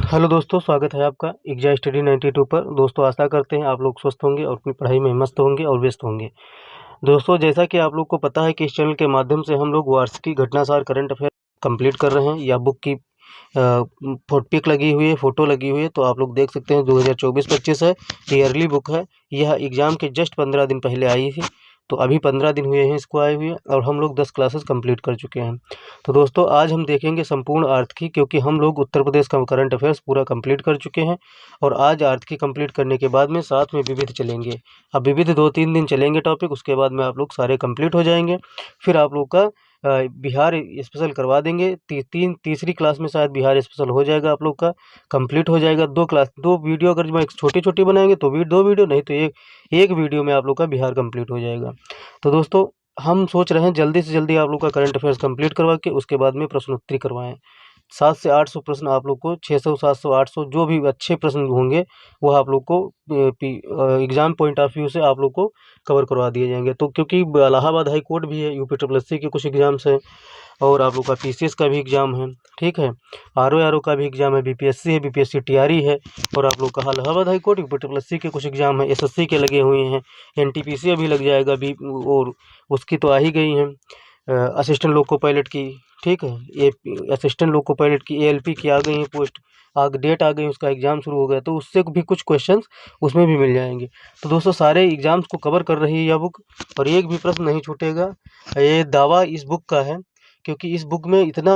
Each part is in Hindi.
हेलो दोस्तों, स्वागत है आपका एग्जा स्टडी 92 पर। दोस्तों, आशा करते हैं आप लोग स्वस्थ होंगे और अपनी पढ़ाई में मस्त होंगे और व्यस्त होंगे। दोस्तों, जैसा कि आप लोग को पता है कि इस चैनल के माध्यम से हम लोग वार्षिकी घटनासार करंट अफेयर कंप्लीट कर रहे हैं। या बुक की पिक लगी हुई है, फ़ोटो लगी हुई है, तो आप लोग देख सकते हैं 2024-25 है, ईयरली बुक है। यह एग्ज़ाम के जस्ट 15 दिन पहले आई थी, तो अभी 15 दिन हुए हैं इसको आए हुए, और हम लोग 10 क्लासेस कंप्लीट कर चुके हैं। तो दोस्तों, आज हम देखेंगे संपूर्ण आर्थिकी, क्योंकि हम लोग उत्तर प्रदेश का करंट अफेयर्स पूरा कंप्लीट कर चुके हैं। और आज आर्थिकी कंप्लीट करने के बाद में साथ में विविध चलेंगे। अब विविध 2-3 दिन चलेंगे टॉपिक, उसके बाद में आप लोग सारे कंप्लीट हो जाएंगे। फिर आप लोग का बिहार स्पेशल करवा देंगे। तीसरी क्लास में शायद बिहार स्पेशल हो जाएगा, आप लोग का कंप्लीट हो जाएगा। 2 वीडियो अगर मैं छोटी छोटी बनाएंगे तो 2 वीडियो, नहीं तो एक वीडियो में आप लोग का बिहार कंप्लीट हो जाएगा। तो दोस्तों, हम सोच रहे हैं जल्दी से जल्दी आप लोग का करंट अफेयर्स कंप्लीट करवा के उसके बाद में प्रश्नोत्तरी करवाएं। 700 से 800 प्रश्न आप लोग को, 600 700 800 जो भी अच्छे प्रश्न होंगे वो आप लोग को एग्जाम पॉइंट ऑफ व्यू से आप लोग को कवर करवा दिए जाएंगे। तो क्योंकि इलाहाबाद हाई कोर्ट भी है, यूपी ट्रिपल एस सी के कुछ एग्जाम्स हैं, और आप लोग का पीसीएस का भी एग्जाम है, ठीक है, आरओ का भी एग्जाम है, बीपीएससी है, बीपीएससी टीआरई है, और आप लोग का Allahabad high court, UP triple S C के कुछ एग्जाम है, एसएससी के लगे हुए हैं, एनटीपीसी अभी लग जाएगा भी, और उसकी तो आ ही गई हैं, असिस्टेंट लोको पायलट की, ठीक है, ये असिस्टेंट लोको पायलट की एएलपी की आ गई है पोस्ट, डेट आ गई, उसका एग्ज़ाम शुरू हो गया, तो उससे भी कुछ क्वेश्चंस उसमें भी मिल जाएंगे। तो दोस्तों, सारे एग्ज़ाम्स को कवर कर रही है यह बुक, और एक भी प्रश्न नहीं छूटेगा, ये दावा इस बुक का है। क्योंकि इस बुक में इतना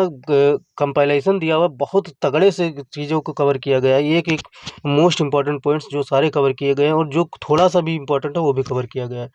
कंपाइलेशन दिया हुआ, बहुत तगड़े से चीज़ों को कवर किया गया है, एक एक मोस्ट इंपॉर्टेंट पॉइंट्स जो सारे कवर किए गए हैं, और जो थोड़ा सा भी इम्पोर्टेंट है वो भी कवर किया गया है।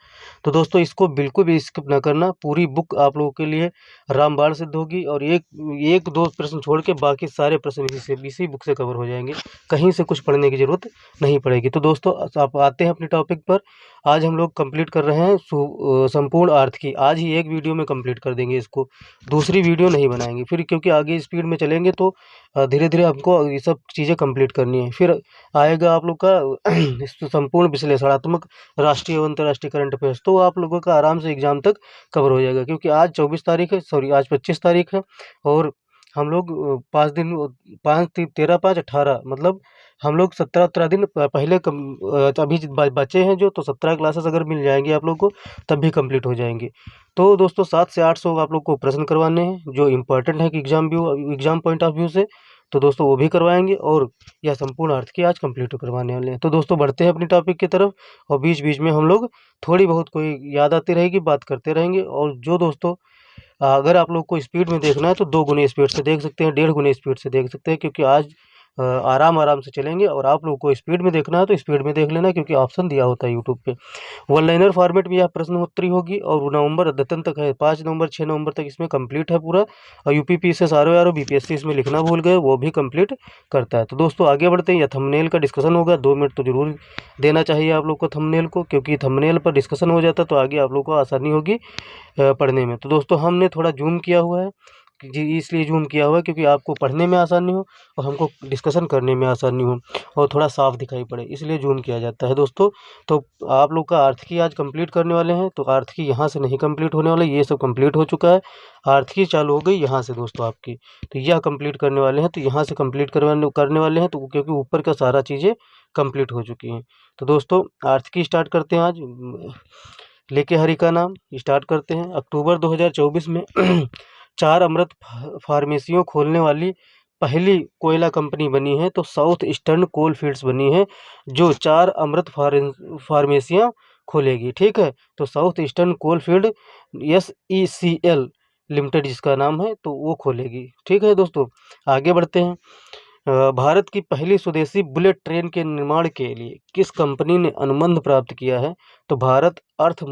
तो दोस्तों, इसको बिल्कुल भी स्किप ना करना, पूरी बुक आप लोगों के लिए रामबाण सिद्ध होगी, और एक एक दो प्रश्न छोड़ के बाकी सारे प्रश्न इसी बुक से कवर हो जाएंगे, कहीं से कुछ पढ़ने की ज़रूरत नहीं पड़ेगी। तो दोस्तों, आप आते हैं अपने टॉपिक पर। आज हम लोग कंप्लीट कर रहे हैं संपूर्ण अर्थ की, आज ही एक वीडियो में कंप्लीट कर देंगे इसको, दूसरी वीडियो नहीं बनाएंगे फिर, क्योंकि आगे स्पीड में चलेंगे तो धीरे धीरे हमको ये सब चीज़ें कंप्लीट करनी है। फिर आएगा आप लोग का इस संपूर्ण विश्लेषणात्मक राष्ट्रीय और अंतर्राष्ट्रीय करंट अफेयर्स, तो आप लोगों का आराम से एग्जाम तक कवर हो जाएगा। क्योंकि आज 24 तारीख है, सॉरी आज 25 तारीख है, और हम लोग 5 दिन, 13 5 18, मतलब हम लोग 17 दिन पहले अभी बचे हैं जो, तो 17 क्लासेस अगर मिल जाएंगी आप लोग को तब भी कंप्लीट हो जाएंगे। तो दोस्तों, 700 से 800 आप लोग को प्रश्न करवाने हैं जो इम्पोर्टेंट है कि एग्जाम पॉइंट ऑफ व्यू से, तो दोस्तों वो भी करवाएंगे, और यह संपूर्ण अर्थ की आज कंप्लीट करवाने वाले हैं। तो दोस्तों, बढ़ते हैं अपनी टॉपिक की तरफ, और बीच बीच में हम लोग थोड़ी बहुत कोई याद आती रहेगी, बात करते रहेंगे। और जो दोस्तों, अगर आप लोग को स्पीड में देखना है तो 2 गुने स्पीड से देख सकते हैं, 1.5 गुने स्पीड से देख सकते हैं, क्योंकि आज आराम आराम से चलेंगे। और आप लोग को स्पीड में देखना है तो स्पीड में देख लेना, क्योंकि ऑप्शन दिया होता है यूट्यूब पे। वन लाइनर फॉर्मेट में यह प्रश्नोत्तरी होगी, और नवंबर अद्यतन तक है, 5 नवंबर 6 नवंबर तक इसमें कंप्लीट है पूरा। और यूपीपीसीएस आरओ बीपीएससी इसमें लिखना भूल गए, वो भी कंप्लीट करता है। तो दोस्तों, आगे बढ़ते हैं। यह थंबनेल का डिस्कशन होगा, 2 मिनट तो जरूर देना चाहिए आप लोग को थंबनेल को, क्योंकि थंबनेल पर डिस्कशन हो जाता है तो आगे आप लोग को आसानी होगी पढ़ने में। तो दोस्तों, हमने थोड़ा जूम किया हुआ है जी, इसलिए जूम किया हुआ है क्योंकि आपको पढ़ने में आसानी हो और हमको डिस्कशन करने में आसानी हो, और थोड़ा साफ दिखाई पड़े, इसलिए जूम किया जाता है दोस्तों। तो आप लोग का आर्थिकी आज कंप्लीट करने वाले हैं, तो आर्थिकी यहाँ से नहीं कंप्लीट होने वाला, ये सब कंप्लीट हो चुका है। आर्थिकी चालू हो गई यहाँ से दोस्तों आपकी, तो यह कंप्लीट करने वाले हैं, तो यहाँ से कंप्लीट करने वाले हैं, तो क्योंकि ऊपर का सारा चीज़ें कंप्लीट हो चुकी हैं। तो दोस्तों, आर्थिकी स्टार्ट करते हैं आज, लेके हरि का नाम स्टार्ट करते हैं। अक्टूबर 2024 में 4 अमृत फार्मेसियों खोलने वाली पहली कोयला कंपनी बनी है, तो साउथ ईस्टर्न कोल फील्ड्स बनी है, जो 4 अमृत फार्मेसियाँ खोलेगी, ठीक है। तो south eastern coal field, SECL limited जिसका नाम है, तो वो खोलेगी, ठीक है दोस्तों। आगे बढ़ते हैं। भारत की पहली स्वदेशी बुलेट ट्रेन के निर्माण के लिए किस कंपनी ने अनुबंध प्राप्त किया है? तो भारत अर्थ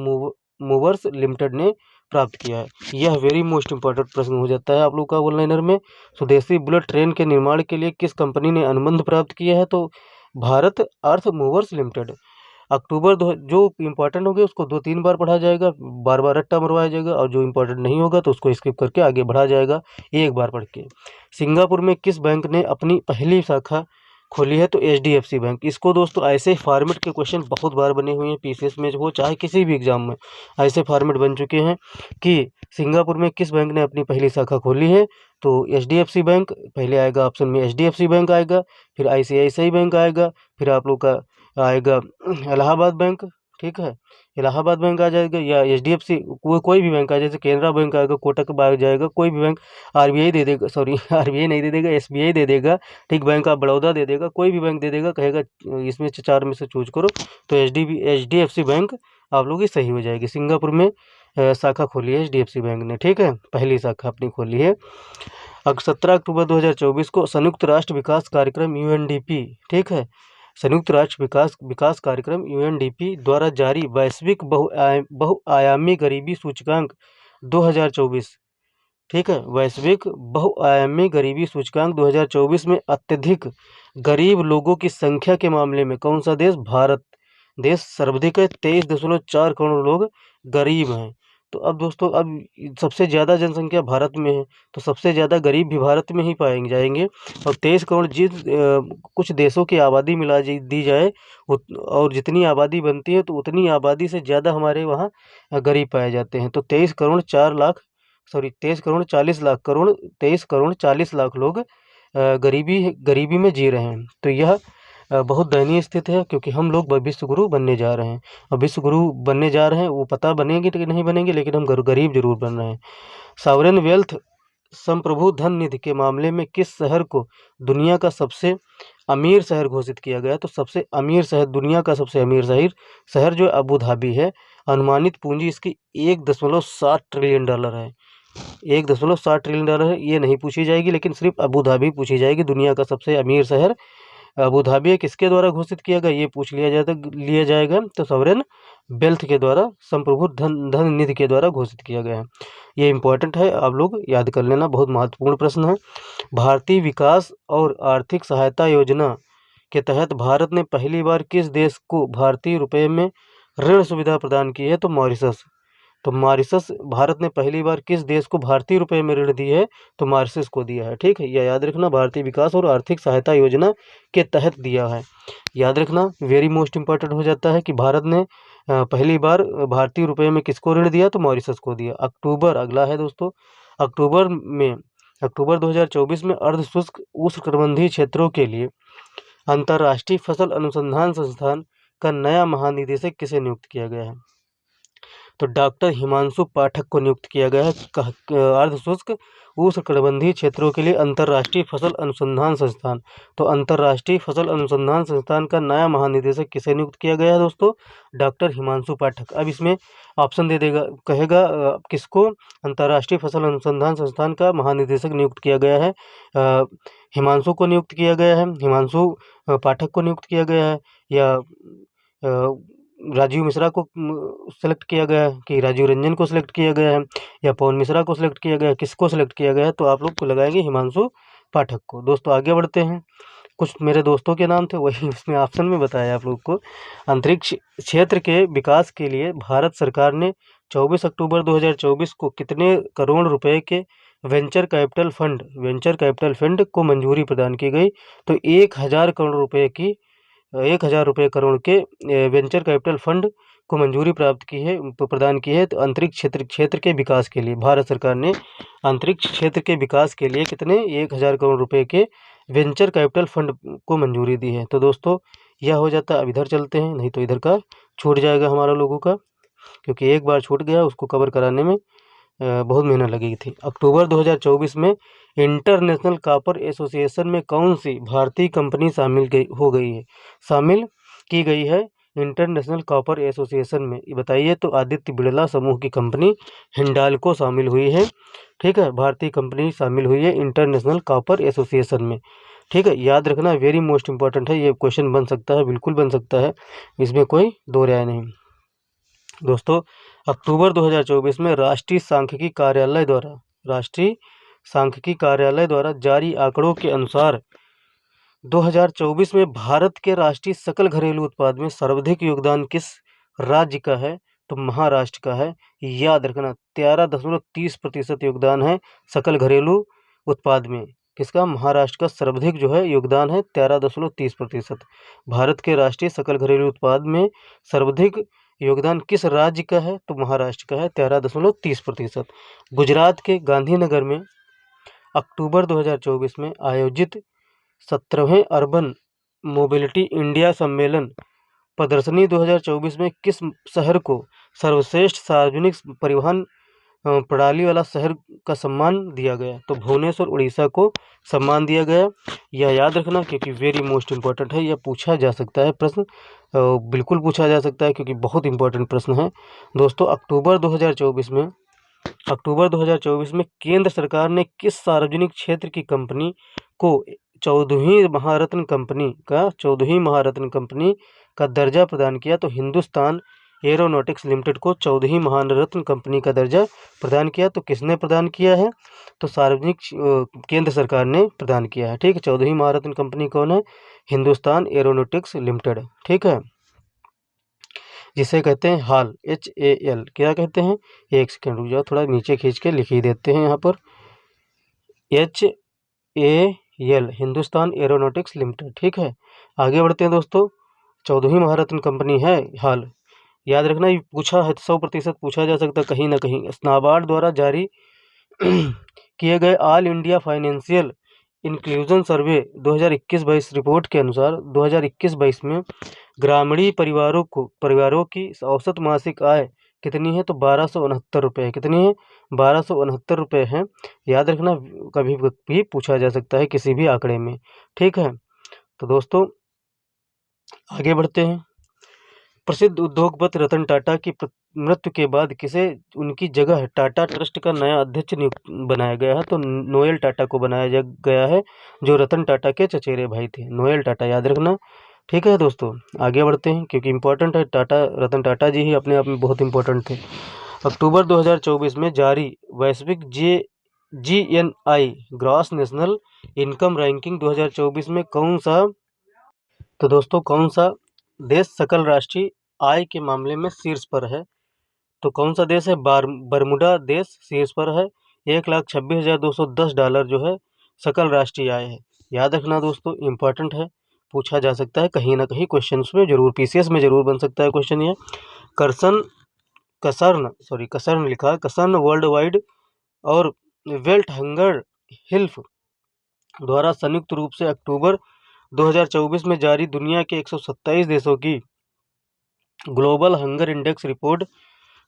मूवर्स लिमिटेड ने प्राप्त किया है। यह वेरी मोस्ट इंपॉर्टेंट प्रश्न हो जाता है आप लोग का वन लाइनर में। स्वदेशी बुलेट ट्रेन के निर्माण के लिए किस कंपनी ने अनुबंध प्राप्त किया है? तो भारत अर्थ मूवर्स लिमिटेड। जो इम्पोर्टेंट होंगे उसको 2-3 बार पढ़ा जाएगा, बार बार रट्टा मरवाया जाएगा, और जो इम्पोर्टेंट नहीं होगा तो उसको स्किप करके आगे बढ़ा जाएगा एक बार पढ़ के। सिंगापुर में किस बैंक ने अपनी पहली शाखा खोली है? तो HDFC बैंक। इसको दोस्तों ऐसे फॉर्मेट के क्वेश्चन बहुत बार बने हुए हैं PCS में, हो चाहे किसी भी एग्जाम में ऐसे फॉर्मेट बन चुके हैं कि सिंगापुर में किस बैंक ने अपनी पहली शाखा खोली है? तो HDFC बैंक पहले आएगा, ऑप्शन में HDFC बैंक आएगा, फिर ICICI बैंक आएगा, फिर आप लोग का आएगा इलाहाबाद बैंक, ठीक है, इलाहाबाद बैंक आ जाएगा, या HDFC कोई भी बैंक आ, जैसे केनरा बैंक आएगा, कोटक आ जाएगा, कोई भी बैंक, RBI दे देगा, सॉरी RBI नहीं दे देगा, SBI दे देगा, ठीक, बैंक ऑफ बड़ौदा दे देगा, कोई भी बैंक दे देगा, कहेगा इसमें से 4 में से चूज करो, तो HDFC बैंक आप लोग की सही हो जाएगी। सिंगापुर में शाखा खोली है HDFC बैंक ने, ठीक है, पहली शाखा अपनी खोली है। 17 अक्टूबर 2024 को संयुक्त राष्ट्र विकास कार्यक्रम UNDP, ठीक है, संयुक्त राष्ट्र विकास कार्यक्रम UNDP द्वारा जारी वैश्विक बहुआयामी गरीबी सूचकांक 2024, ठीक है, वैश्विक बहुआयामी गरीबी सूचकांक 2024 में अत्यधिक गरीब लोगों की संख्या के मामले में कौन सा देश? भारत देश सर्वाधिक है, 23.4 करोड़ लोग गरीब हैं। तो अब दोस्तों, अब सबसे ज़्यादा जनसंख्या भारत में है, तो सबसे ज़्यादा गरीब भी भारत में ही पाएंगे जाएंगे। और 23 करोड़ कुछ देशों की आबादी मिला दी जाए, और जितनी आबादी बनती है तो उतनी आबादी से ज़्यादा हमारे वहाँ गरीब पाए जाते हैं। तो 23 करोड़ 4 लाख, सॉरी 23 करोड़ 40 लाख, 23 करोड़ 40 लाख लोग गरीबी में जी रहे हैं। तो यह बहुत दयनीय स्थिति है, क्योंकि हम लोग विश्व गुरु बनने जा रहे हैं, और विश्व गुरु बनने जा रहे हैं, वो पता बनेंगे कि नहीं बनेंगे, लेकिन हम गरीब जरूर बन रहे हैं। सॉवरेन वेल्थ संप्रभु धन निधि के मामले में किस शहर को दुनिया का सबसे अमीर शहर घोषित किया गया? तो सबसे अमीर शहर, दुनिया का सबसे अमीर शहर जो अबू धाबी है। अनुमानित पूंजी इसकी 1.7 ट्रिलियन डॉलर है। 1.7 ट्रिलियन डॉलर है, ये नहीं पूछी जाएगी, लेकिन सिर्फ अबू धाबी पूछी जाएगी, दुनिया का सबसे अमीर शहर अबू धाबी किसके द्वारा घोषित किया गया, ये पूछ लिया जाएगा। तो सॉवरेन वेल्थ के द्वारा, संप्रभु धन निधि के द्वारा घोषित किया गया है। ये इंपॉर्टेंट है, आप लोग याद कर लेना, बहुत महत्वपूर्ण प्रश्न है। भारतीय विकास और आर्थिक सहायता योजना के तहत भारत ने पहली बार किस देश को भारतीय रुपये में ऋण सुविधा प्रदान की है? तो मॉरिशस। तो मॉरिशस, भारत ने पहली बार किस देश को भारतीय रुपये में ऋण दी है? तो मॉरिशस को दिया है, ठीक है, यह याद रखना, भारतीय विकास और आर्थिक सहायता योजना के तहत दिया है, याद रखना, वेरी मोस्ट इंपॉर्टेंट हो जाता है कि भारत ने पहली बार भारतीय रुपये में किसको ऋण दिया? तो मॉरिशस को दिया। अक्टूबर अगला है दोस्तों, अक्टूबर 2024 में अर्ध शुष्क उष्णकटिबंधीय क्षेत्रों के लिए अंतर्राष्ट्रीय फसल अनुसंधान संस्थान का नया महानिदेशक किसे नियुक्त किया गया है? तो डॉक्टर हिमांशु पाठक को नियुक्त किया गया है अर्ध शुष्क उष्णकटिबंधीय क्षेत्रों के लिए अंतर्राष्ट्रीय फसल अनुसंधान संस्थान। तो अंतर्राष्ट्रीय फसल अनुसंधान संस्थान का नया महानिदेशक किसे नियुक्त किया गया है दोस्तों? डॉक्टर हिमांशु पाठक। अब इसमें ऑप्शन दे देगा, कहेगा किसको अंतर्राष्ट्रीय फसल अनुसंधान संस्थान का महानिदेशक नियुक्त किया गया है? हिमांशु को नियुक्त किया गया है, हिमांशु पाठक को नियुक्त किया गया है, या राजीव मिश्रा को सेलेक्ट किया गया है, कि राजीव रंजन को सिलेक्ट किया गया है, या पवन मिश्रा को सिलेक्ट किया गया है, किसको सिलेक्ट किया गया है? तो आप लोग को लगाएंगे हिमांशु पाठक को। दोस्तों आगे बढ़ते हैं, कुछ मेरे दोस्तों के नाम थे, वही उसमें ऑप्शन में बताया आप लोग को। अंतरिक्ष क्षेत्र के विकास के लिए भारत सरकार ने 24 अक्टूबर 2024 को कितने करोड़ रुपए के वेंचर कैपिटल फंड को मंजूरी प्रदान की गई? तो 1000 करोड़ रुपए की 1000 करोड़ के वेंचर कैपिटल फंड को मंजूरी प्रदान की है। तो अंतरिक्ष क्षेत्र के विकास के लिए भारत सरकार ने अंतरिक्ष क्षेत्र के विकास के लिए कितने 1000 करोड़ रुपए के वेंचर कैपिटल फंड को मंजूरी दी है। तो दोस्तों यह हो जाता है। अब इधर चलते हैं, नहीं तो इधर का छूट जाएगा हमारा लोगों का, क्योंकि एक बार छूट गया, उसको कवर कराने में बहुत मेहनत लगी थी। अक्टूबर 2024 में इंटरनेशनल कॉपर एसोसिएशन में कौन सी भारतीय कंपनी शामिल की गई है? इंटरनेशनल कॉपर एसोसिएशन में बताइए। तो आदित्य बिड़ला समूह की कंपनी हिंडाल्को शामिल हुई है, ठीक है, भारतीय कंपनी शामिल हुई है इंटरनेशनल कॉपर एसोसिएशन में, ठीक है, याद रखना, वेरी मोस्ट इंपॉर्टेंट है, ये क्वेश्चन बन सकता है, बिल्कुल बन सकता है, इसमें कोई दो राय नहीं। दोस्तों अक्टूबर 2024 में राष्ट्रीय सांख्यिकी कार्यालय द्वारा जारी आंकड़ों के अनुसार 2024 में भारत के राष्ट्रीय सकल घरेलू उत्पाद में सर्वाधिक योगदान किस राज्य का है? तो महाराष्ट्र का है। याद रखना 13.30% योगदान है सकल घरेलू उत्पाद में किसका? महाराष्ट्र का सर्वाधिक जो है योगदान है 13.30%। भारत के राष्ट्रीय सकल घरेलू उत्पाद में सर्वाधिक योगदान किस राज्य का है? तो महाराष्ट्र का है 13.30%। गुजरात के गांधीनगर में अक्टूबर 2024 में आयोजित 17वें अर्बन मोबिलिटी इंडिया सम्मेलन प्रदर्शनी 2024 में किस शहर को सर्वश्रेष्ठ सार्वजनिक परिवहन प्रणाली वाला शहर का सम्मान दिया गया? तो भुवनेश्वर उड़ीसा को सम्मान दिया गया। यह याद रखना क्योंकि वेरी मोस्ट इम्पोर्टेंट है, यह पूछा जा सकता है प्रश्न, बिल्कुल पूछा जा सकता है क्योंकि बहुत इंपॉर्टेंट प्रश्न है दोस्तों। अक्टूबर 2024 में केंद्र सरकार ने किस सार्वजनिक क्षेत्र की कंपनी को 14वीं महारत्न कंपनी का दर्जा प्रदान किया? तो हिंदुस्तान एरोनॉटिक्स लिमिटेड को 14वीं महारत्न कंपनी का दर्जा प्रदान किया। तो किसने प्रदान किया है? तो सार्वजनिक केंद्र सरकार ने प्रदान किया है। ठीक है, 14वीं महारत्न कंपनी कौन है? Hindustan aeronautics limited. ठीक है, जिसे कहते हैं हाल, HAL। क्या कहते हैं? एक सेकेंड रुक जाओ, थोड़ा नीचे खींच के लिख ही देते हैं यहाँ पर, HAL हिंदुस्तान एरोनॉटिक्स लिमिटेड। ठीक है, आगे बढ़ते हैं दोस्तों। 14वीं महारत्न कंपनी है हाल, याद रखना, ये पूछा है 100% पूछा जा सकता है कहीं ना कहीं। नाबार्ड द्वारा जारी किए गए ऑल इंडिया फाइनेंशियल इंक्लूजन सर्वे 2021-22 रिपोर्ट के अनुसार 2021-22 में ग्रामीण परिवारों की औसत मासिक आय कितनी है? तो 1269 रुपये है। कितनी है? 1269 रुपये है। याद रखना, कभी भी पूछा जा सकता है किसी भी आंकड़े में। ठीक है, तो दोस्तों आगे बढ़ते हैं। प्रसिद्ध उद्योगपति रतन टाटा की मृत्यु के बाद किसे उनकी जगह टाटा ट्रस्ट का नया अध्यक्ष बनाया गया है? तो नोएल टाटा को बनाया गया है, जो रतन टाटा के चचेरे भाई थे। नोएल टाटा, याद रखना। ठीक है दोस्तों, आगे बढ़ते हैं क्योंकि इंपॉर्टेंट है। रतन टाटा जी ही अपने आप में बहुत इंपॉर्टेंट थे। अक्टूबर 2024 में जारी वैश्विक GNI gross national income ranking 2024 में कौन सा देश सकल राष्ट्रीय आय के मामले में शीर्ष पर है? तो कौन सा देश है? बरमुडा देश शीर्ष पर है। $1,26,210 जो है सकल राष्ट्रीय आय है। याद रखना दोस्तों, इंपॉर्टेंट है, पूछा जा सकता है कहीं ना कहीं, क्वेश्चन में जरूर, PCS में जरूर बन सकता है क्वेश्चन ये। कसर्न लिखा है, कसर्न वर्ल्ड वाइड और वेल्ट हंगर हिल्फ द्वारा संयुक्त रूप से अक्टूबर 2024 में जारी दुनिया के 127 देशों की ग्लोबल हंगर इंडेक्स रिपोर्ट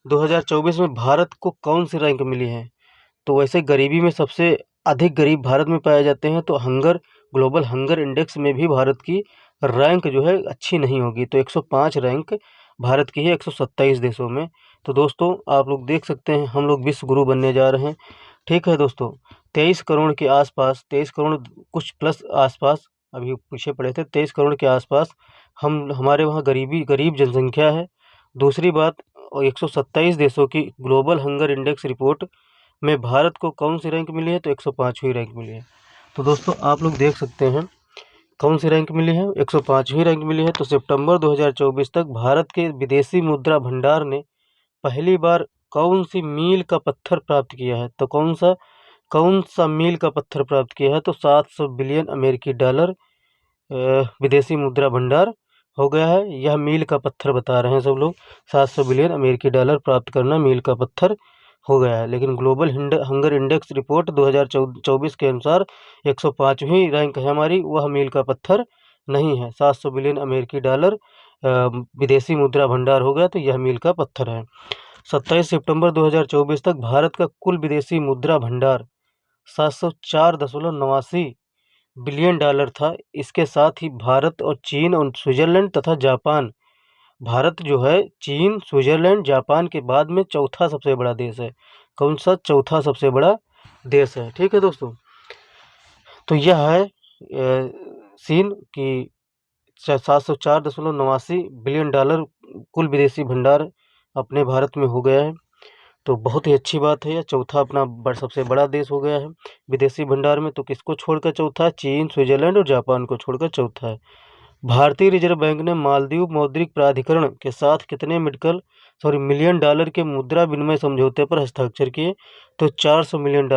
2024 में भारत को कौन सी रैंक मिली है? तो वैसे गरीबी में सबसे अधिक गरीब भारत में पाए जाते हैं, तो ग्लोबल हंगर इंडेक्स में भी भारत की रैंक जो है अच्छी नहीं होगी। तो 105 रैंक भारत की है 127 देशों में। तो दोस्तों आप लोग देख सकते हैं, हम लोग विश्व गुरु बनने जा रहे हैं। ठीक है दोस्तों, 23 करोड़ के आसपास, 23 करोड़ कुछ प्लस आसपास, अभी पीछे पड़े थे, 23 करोड़ के आसपास हमारे वहाँ गरीब जनसंख्या है। दूसरी बात, 127 देशों की ग्लोबल हंगर इंडेक्स रिपोर्ट में भारत को कौन सी रैंक मिली है? तो 105वीं रैंक मिली है। तो दोस्तों आप लोग देख सकते हैं कौन सी रैंक मिली है? 105वीं रैंक मिली है। तो सितंबर 2024 तक भारत के विदेशी मुद्रा भंडार ने पहली बार कौन सी मील का पत्थर प्राप्त किया है? तो कौन सा मील का पत्थर प्राप्त किया है? तो 700 बिलियन अमेरिकी डॉलर विदेशी मुद्रा भंडार हो गया है। यह मील का पत्थर बता रहे हैं सब लोग, 700 बिलियन अमेरिकी डॉलर प्राप्त करना मील का पत्थर हो गया है। लेकिन ग्लोबल हंगर इंडेक्स रिपोर्ट 2024 के अनुसार 105वीं रैंक है हमारी, वह मील का पत्थर नहीं है। 700 बिलियन अमेरिकी डॉलर विदेशी मुद्रा भंडार हो गया, तो यह मील का पत्थर है। 27 सितंबर 2024 तक भारत का कुल विदेशी मुद्रा भंडार 704.89 बिलियन डॉलर था। इसके साथ ही भारत और चीन और स्विट्जरलैंड तथा जापान, भारत जो है चीन, स्विट्जरलैंड, जापान के बाद में चौथा सबसे बड़ा देश है। कौन सा? चौथा सबसे बड़ा देश है। ठीक है दोस्तों, तो यह है सीन कि 704.89 बिलियन डॉलर कुल विदेशी भंडार अपने भारत में हो गया है। तो बहुत ही अच्छी बात है, यह चौथा अपना सबसे बड़ा देश हो गया है विदेशी भंडार में। तो किसको छोड़कर चौथा? चीन, स्विट्जरलैंड और जापान को छोड़कर चौथा है। भारतीय रिजर्व बैंक ने मालदीव मौद्रिक प्राधिकरण के साथ कितने मिलियन डॉलर के मुद्रा विनिमय समझौते पर हस्ताक्षर किए? तो 400 मिलियन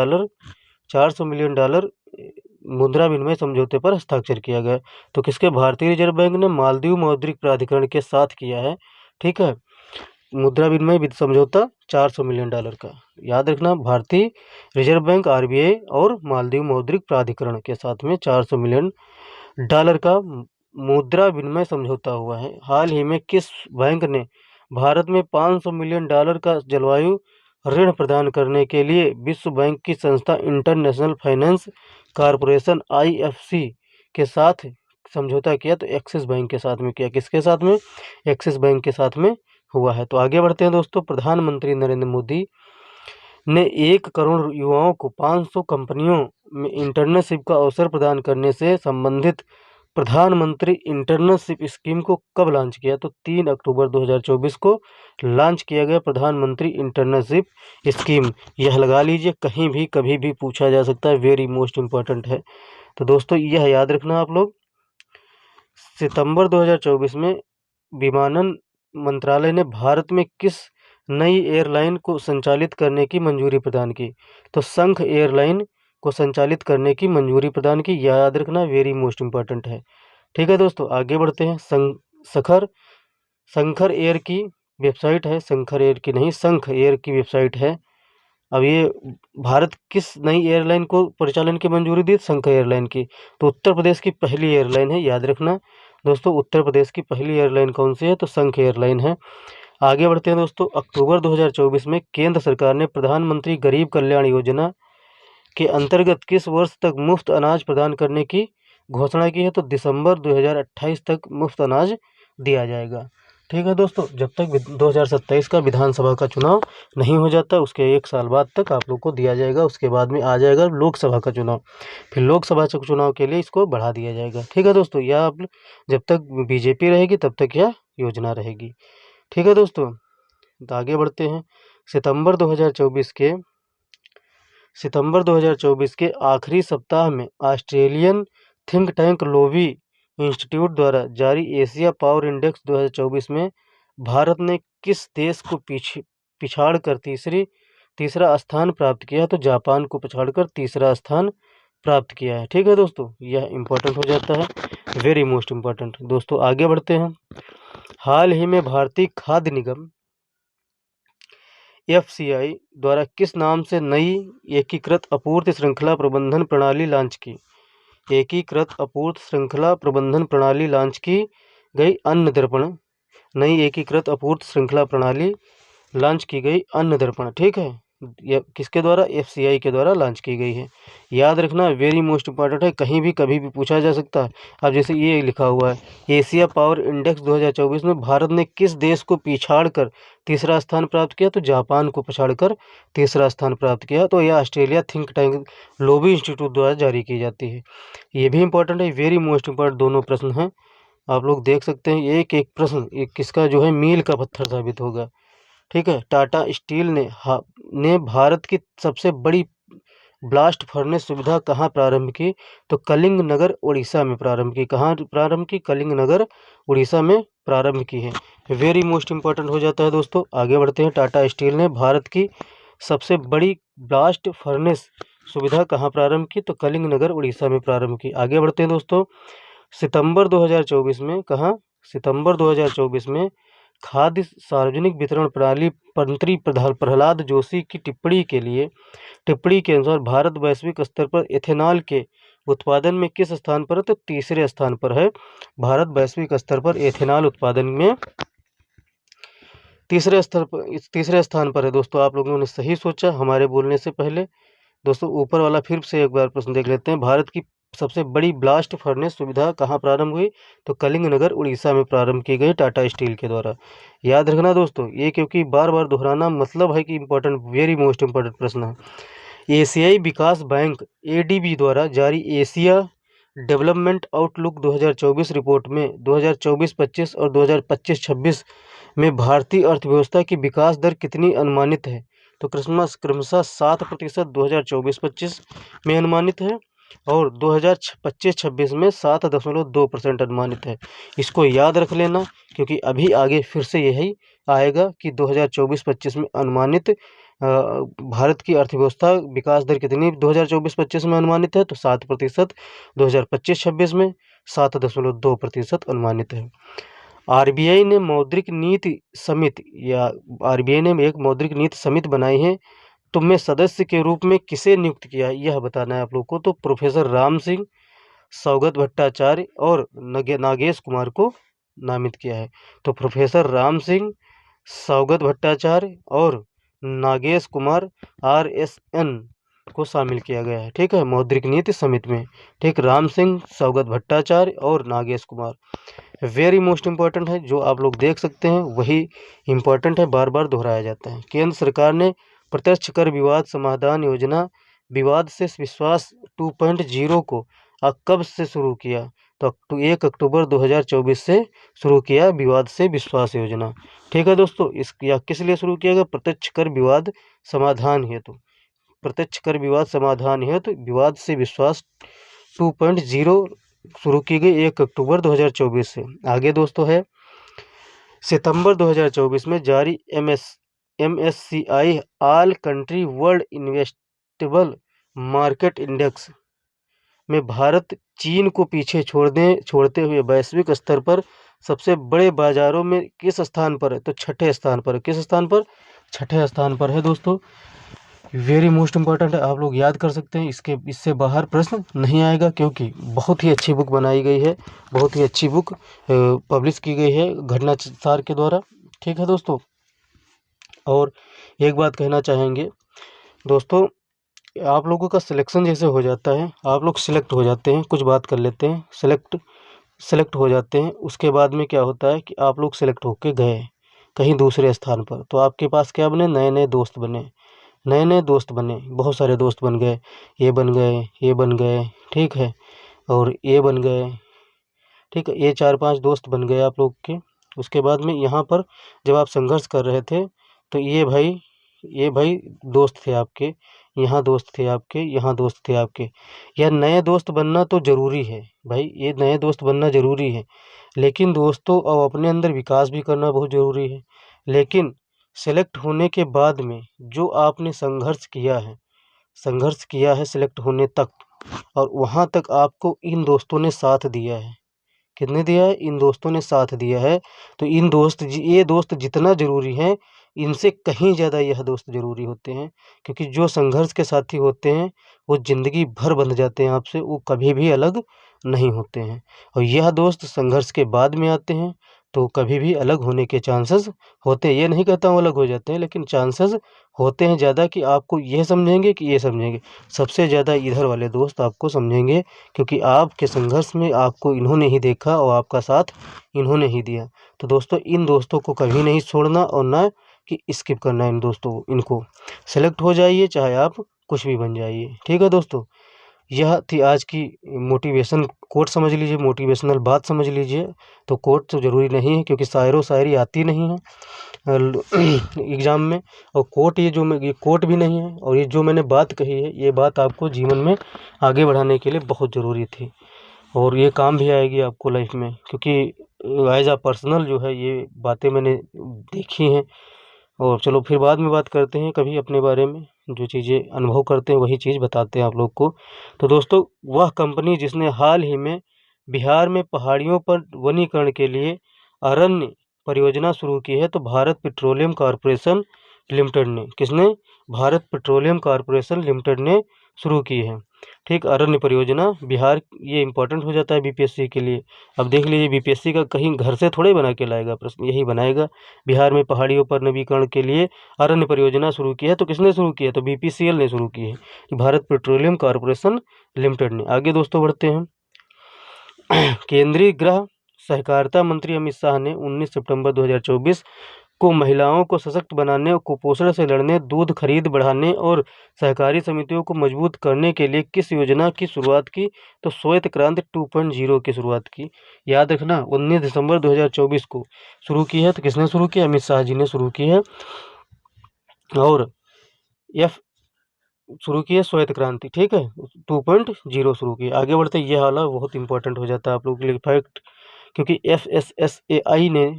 डॉलर मुद्रा विनिमय समझौते पर हस्ताक्षर किया गया। तो किसके? भारतीय रिजर्व बैंक ने मालदीव मौद्रिक प्राधिकरण के साथ किया है। ठीक है, मुद्रा विनिमय समझौता $400 मिलियन का। याद रखना, भारतीय रिजर्व बैंक आरबीआई और मालदीव मौद्रिक प्राधिकरण के साथ में $400 मिलियन का मुद्रा विनिमय समझौता हुआ है। हाल ही में किस बैंक ने भारत में $500 मिलियन का जलवायु ऋण प्रदान करने के लिए विश्व बैंक की संस्था इंटरनेशनल फाइनेंस कॉरपोरेशन IFC के साथ समझौता किया? तो एक्सिस बैंक के साथ में किया। किसके साथ में? एक्सिस बैंक के साथ में हुआ है। तो आगे बढ़ते हैं दोस्तों। प्रधानमंत्री नरेंद्र मोदी ने 1 करोड़ युवाओं को 500 कंपनियों में इंटर्नशिप का अवसर प्रदान करने से संबंधित प्रधानमंत्री इंटर्नशिप स्कीम को कब लॉन्च किया? तो 3 अक्टूबर 2024 को लॉन्च किया गया प्रधानमंत्री इंटर्नशिप स्कीम। यह लगा लीजिए, कहीं भी कभी भी पूछा जा सकता है, वेरी मोस्ट इम्पोर्टेंट है। तो दोस्तों यह याद रखना आप लोग। सितंबर 2024 में विमानन मंत्रालय ने भारत में किस नई एयरलाइन को संचालित करने की मंजूरी प्रदान की? तो शंख एयरलाइन को संचालित करने की मंजूरी प्रदान की। याद रखना, वेरी मोस्ट इम्पोर्टेंट है। ठीक है दोस्तों, आगे बढ़ते हैं। शंखर एयर की वेबसाइट है, शंखर एयर की नहीं, शंख एयर की वेबसाइट है। अब ये भारत किस नई एयरलाइन को परिचालन की मंजूरी दी? शंख एयरलाइन की। तो उत्तर प्रदेश की पहली एयरलाइन है, याद रखना दोस्तों, उत्तर प्रदेश की पहली एयरलाइन कौन सी है? तो शंख एयरलाइन है। आगे बढ़ते हैं दोस्तों। अक्टूबर 2024 में केंद्र सरकार ने प्रधानमंत्री गरीब कल्याण योजना के अंतर्गत किस वर्ष तक मुफ्त अनाज प्रदान करने की घोषणा की है? तो दिसंबर 2028 तक मुफ्त अनाज दिया जाएगा। ठीक है दोस्तों, जब तक 2027 का विधानसभा का चुनाव नहीं हो जाता उसके 1 साल बाद तक आप लोग को दिया जाएगा। उसके बाद में आ जाएगा लोकसभा का चुनाव, फिर लोकसभा के चुनाव के लिए इसको बढ़ा दिया जाएगा। ठीक है दोस्तों, यह आप जब तक बीजेपी रहेगी तब तक यह योजना रहेगी। ठीक है दोस्तों, तो आगे बढ़ते हैं। सितंबर 2024 के आखिरी सप्ताह में Australian think tank lobby institute द्वारा जारी एशिया पावर इंडेक्स 2024 में भारत ने किस देश को पिछाड़कर तीसरा स्थान प्राप्त किया? तो जापान को पछाड़कर तीसरा स्थान प्राप्त किया है। ठीक है दोस्तों, यह इम्पोर्टेंट हो जाता है, वेरी मोस्ट इम्पोर्टेंट। दोस्तों आगे बढ़ते हैं। हाल ही में भारतीय खाद्य निगम FCI द्वारा किस नाम से नई एकीकृत आपूर्ति श्रृंखला प्रबंधन प्रणाली लॉन्च की? एकीकृत आपूर्ति श्रृंखला प्रबंधन प्रणाली लॉन्च की गई। अन्न दर्पण, नई एकीकृत आपूर्ति श्रृंखला प्रणाली लॉन्च की गई, अन्न दर्पण। ठीक है, यह किसके द्वारा? FCI के द्वारा लॉन्च की गई है। याद रखना, वेरी मोस्ट इंपॉर्टेंट है, कहीं भी कभी भी पूछा जा सकता है। अब जैसे ये लिखा हुआ है एशिया पावर इंडेक्स 2024 में भारत ने किस देश को पिछाड़कर तीसरा स्थान प्राप्त किया? तो जापान को पछाड़कर तीसरा स्थान प्राप्त किया। तो यह Australia think tank lobby institute द्वारा जारी की जाती है। ये भी इंपॉर्टेंट है, वेरी मोस्ट इंपॉर्टेंट दोनों प्रश्न हैं, आप लोग देख सकते हैं। एक एक प्रश्न एक किसका जो है मील का पत्थर साबित होगा। ठीक है, टाटा स्टील ने भारत की सबसे बड़ी ब्लास्ट फर्नेस सुविधा कहाँ प्रारंभ की? तो कलिंग नगर उड़ीसा में प्रारंभ की। कहाँ प्रारंभ की? कलिंग नगर उड़ीसा में प्रारंभ की है। वेरी मोस्ट इंपॉर्टेंट हो जाता है दोस्तों। आगे बढ़ते हैं। टाटा स्टील ने भारत की सबसे बड़ी ब्लास्ट फर्नेस सुविधा कहाँ प्रारंभ की? तो कलिंग नगर उड़ीसा में प्रारंभ की। आगे बढ़ते हैं दोस्तों। सितंबर 2024 में कहाँ? सितंबर 2024 में खाद्य सार्वजनिक वितरण प्रणाली मंत्री प्रहलाद जोशी की टिप्पणी के अनुसार भारत वैश्विक स्तर पर एथेनॉल के उत्पादन में किस स्थान पर है? तो तीसरे स्थान पर है। भारत वैश्विक स्तर पर एथेनॉल उत्पादन में तीसरे स्थान पर है। दोस्तों आप लोगों ने सही सोचा हमारे बोलने से पहले। दोस्तों ऊपर वाला फिर से एक बार प्रश्न देख लेते हैं। भारत की सबसे बड़ी ब्लास्ट फर्नेस सुविधा कहाँ प्रारंभ हुई? तो कलिंग नगर उड़ीसा में प्रारंभ की गई टाटा स्टील के द्वारा। याद रखना दोस्तों, ये क्योंकि बार बार दोहराना मतलब है कि इम्पोर्टेंट, वेरी मोस्ट इम्पोर्टेंट प्रश्न है। एशियाई विकास बैंक ADB द्वारा जारी एशिया डेवलपमेंट आउटलुक 2024 रिपोर्ट में 2024-25 और 2025-26 में भारतीय अर्थव्यवस्था की विकास दर कितनी अनुमानित है? तो क्रमशः 7% 2024-25 में अनुमानित है और 2025-26 में 7.2% अनुमानित है। इसको याद रख लेना, क्योंकि अभी आगे फिर से यही आएगा कि 2024-25 में अनुमानित भारत की अर्थव्यवस्था विकास दर कितनी 2024-25 में अनुमानित है? तो 7%। 2025-26 में 7.2% अनुमानित है। आरबीआई ने मौद्रिक नीति समिति या आरबीआई ने एक मौद्रिक नीति समिति बनाई है, तो मैं सदस्य के रूप में किसे नियुक्त किया है यह बताना है आप लोग को। तो प्रोफेसर राम सिंह, सौगत भट्टाचार्य और नागेश कुमार को नामित किया है। तो प्रोफेसर राम सिंह, सौगत भट्टाचार्य और नागेश कुमार RSN को शामिल किया गया है। ठीक है, मौद्रिक नीति समिति में। ठीक, राम सिंह, सौगत भट्टाचार्य और Nagesh Kumar. Very most important है, जो आप लोग देख सकते हैं वही इम्पॉर्टेंट है, बार बार दोहराया जाता है। केंद्र सरकार ने प्रत्यक्ष कर विवाद समाधान योजना विवाद से विश्वास 2.0 को कब से शुरू किया? तो 1 अक्टूबर 2024 से शुरू किया विवाद से विश्वास योजना। ठीक है दोस्तों, किस लिए शुरू किया गया? प्रत्यक्ष कर विवाद समाधान हेतु। प्रत्यक्ष कर विवाद समाधान हेतु विवाद से विश्वास 2.0 शुरू की गई 1 अक्टूबर 2024 से। आगे दोस्तों है, सितंबर 2024 में जारी MSCI all country world investable market index में भारत चीन को पीछे छोड़ते हुए वैश्विक स्तर पर सबसे बड़े बाजारों में किस स्थान पर है? तो छठे स्थान पर। किस स्थान पर? छठे स्थान पर है दोस्तों। वेरी मोस्ट इम्पॉर्टेंट है, आप लोग याद कर सकते हैं। इससे बाहर प्रश्न नहीं आएगा, क्योंकि बहुत ही अच्छी बुक बनाई गई है, बहुत ही अच्छी बुक पब्लिश की गई है घटनासार के द्वारा। ठीक है दोस्तों, और एक बात कहना चाहेंगे दोस्तों, आप लोगों का सिलेक्शन जैसे हो जाता है, आप लोग सिलेक्ट हो जाते हैं, कुछ बात कर लेते हैं, सेलेक्ट हो जाते हैं, उसके बाद में क्या होता है कि आप लोग सेलेक्ट होके गए कहीं दूसरे स्थान पर, तो आपके पास क्या बने? नए नए दोस्त बने, नए नए दोस्त बने, बहुत सारे दोस्त बन गए, ये बन गए, ये बन गए, ठीक है, और ये बन गए, ठीक है, ये 4-5 दोस्त बन गए आप लोग के। उसके बाद में यहाँ पर जब आप संघर्ष कर रहे थे, तो ये भाई दोस्त थे आपके, यहाँ दोस्त थे आपके, यहाँ दोस्त थे आपके। यह नए दोस्त बनना तो ज़रूरी है भाई, ये नए दोस्त बनना ज़रूरी है, लेकिन दोस्तों अब अपने अंदर विकास भी करना बहुत ज़रूरी है। लेकिन सेलेक्ट होने के बाद में जो आपने संघर्ष किया है सेलेक्ट होने तक, और वहाँ तक आपको इन दोस्तों ने साथ दिया है। कितने दिया है? इन दोस्तों ने साथ दिया है। तो ये दोस्त जितना ज़रूरी है, इनसे कहीं ज़्यादा यह दोस्त ज़रूरी होते हैं, क्योंकि जो संघर्ष के साथी होते हैं वो ज़िंदगी भर बंध जाते हैं आपसे, वो कभी भी अलग नहीं होते हैं। और यह दोस्त संघर्ष के बाद में आते हैं, तो कभी भी अलग होने के चांसेस होते हैं। ये नहीं कहता हूँ अलग हो जाते हैं, लेकिन चांसेस होते हैं ज़्यादा कि आपको ये समझेंगे कि ये समझेंगे। सबसे ज़्यादा इधर वाले दोस्त आपको समझेंगे, क्योंकि आपके संघर्ष में आपको इन्होंने ही देखा और आपका साथ इन्होंने ही दिया। तो दोस्तों, इन दोस्तों को कभी नहीं छोड़ना, और ना कि स्किप करना इन दोस्तों को। इनको सेलेक्ट हो जाइए, चाहे आप कुछ भी बन जाइए। ठीक है दोस्तों, यह थी आज की मोटिवेशन कोट, समझ लीजिए, मोटिवेशनल बात समझ लीजिए। तो कोट तो ज़रूरी नहीं है, क्योंकि शायरी आती नहीं है एग्ज़ाम में, और ये कोट भी नहीं है, और ये जो मैंने बात कही है, ये बात आपको जीवन में आगे बढ़ाने के लिए बहुत ज़रूरी थी, और ये काम भी आएगी आपको लाइफ में, क्योंकि एज आ पर्सनल जो है ये बातें मैंने देखी हैं। और चलो फिर बाद में बात करते हैं कभी अपने बारे में, जो चीज़ें अनुभव करते हैं वही चीज़ बताते हैं आप लोग को। तो दोस्तों, वह कंपनी जिसने हाल ही में बिहार में पहाड़ियों पर वनीकरण के लिए अरण्य परियोजना शुरू की है, तो भारत पेट्रोलियम कॉरपोरेशन लिमिटेड ने। किसने? भारत पेट्रोलियम कॉरपोरेशन लिमिटेड ने शुरू की है। ठीक, अरण्य परियोजना बिहार, ये इंपॉर्टेंट हो जाता है बीपीएससी के लिए। अब देख लीजिए, बीपीएससी का कहीं घर से थोड़े बना के लाएगा प्रश्न, यही बनाएगा। बिहार में पहाड़ियों पर नवीकरण के लिए अरण्य परियोजना शुरू की है, तो किसने शुरू की है? तो बीपीसीएल ने शुरू की है, भारत पेट्रोलियम कॉरपोरेशन लिमिटेड ने। आगे दोस्तों बढ़ते हैं। केंद्रीय गृह सहकारिता मंत्री अमित शाह ने 19 सितंबर 2024 को महिलाओं को सशक्त बनाने और कुपोषण से लड़ने, दूध खरीद बढ़ाने और सहकारी समितियों को मजबूत करने के लिए किस योजना की शुरुआत की? तो श्वेत क्रांति 2.0 की शुरुआत की। याद रखना, 19 दिसंबर 2024 को शुरू की है। तो किसने शुरू की? अमित शाह जी ने शुरू की है, और शुरू की है श्वेत क्रांति। ठीक है, 2.0 शुरू की। आगे बढ़ते, यह वाला बहुत इंपॉर्टेंट हो जाता है आप लोगों के लिए फैक्ट, क्योंकि FSSAI ने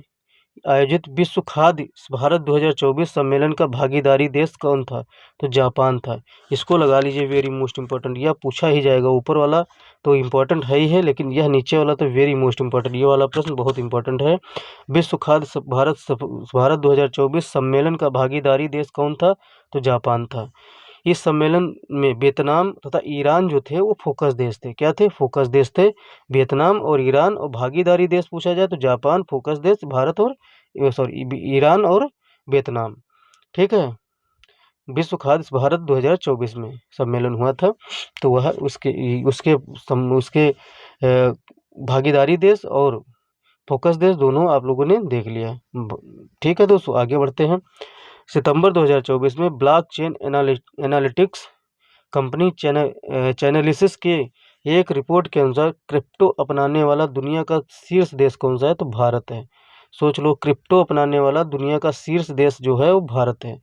आयोजित विश्व खाद्य भारत 2024 सम्मेलन का भागीदारी देश कौन था? तो जापान था। इसको लगा लीजिए वेरी मोस्ट इम्पोर्टेंट, यह पूछा ही जाएगा। ऊपर वाला तो इम्पोर्टेंट है ही है, लेकिन यह नीचे वाला तो वेरी मोस्ट इम्पोर्टेंट, ये वाला प्रश्न बहुत इंपॉर्टेंट है। विश्व खाद्य भारत 2024 सम्मेलन का भागीदारी देश कौन था? तो जापान था। इस सम्मेलन में वियतनाम तथा ईरान जो थे वो फोकस देश थे। क्या थे? फोकस देश थे। वियतनाम और ईरान। और भागीदारी देश पूछा जाए तो जापान फोकस देश, भारत और ईरान और वियतनाम। ठीक है। विश्व खाद्य भारत 2024 में सम्मेलन हुआ था, तो वह उसके भागीदारी देश और फोकस देश दोनों आप लोगों ने देख लिया। ठीक है दोस्तों, आगे बढ़ते हैं। सितंबर 2024 में ब्लॉकचेन एनालिटिक्स कंपनी चैनलिसिस के एक रिपोर्ट के अनुसार क्रिप्टो अपनाने वाला दुनिया का शीर्ष देश कौन सा है? तो भारत है। सोच लो, क्रिप्टो अपनाने वाला दुनिया का शीर्ष देश जो है वो भारत है।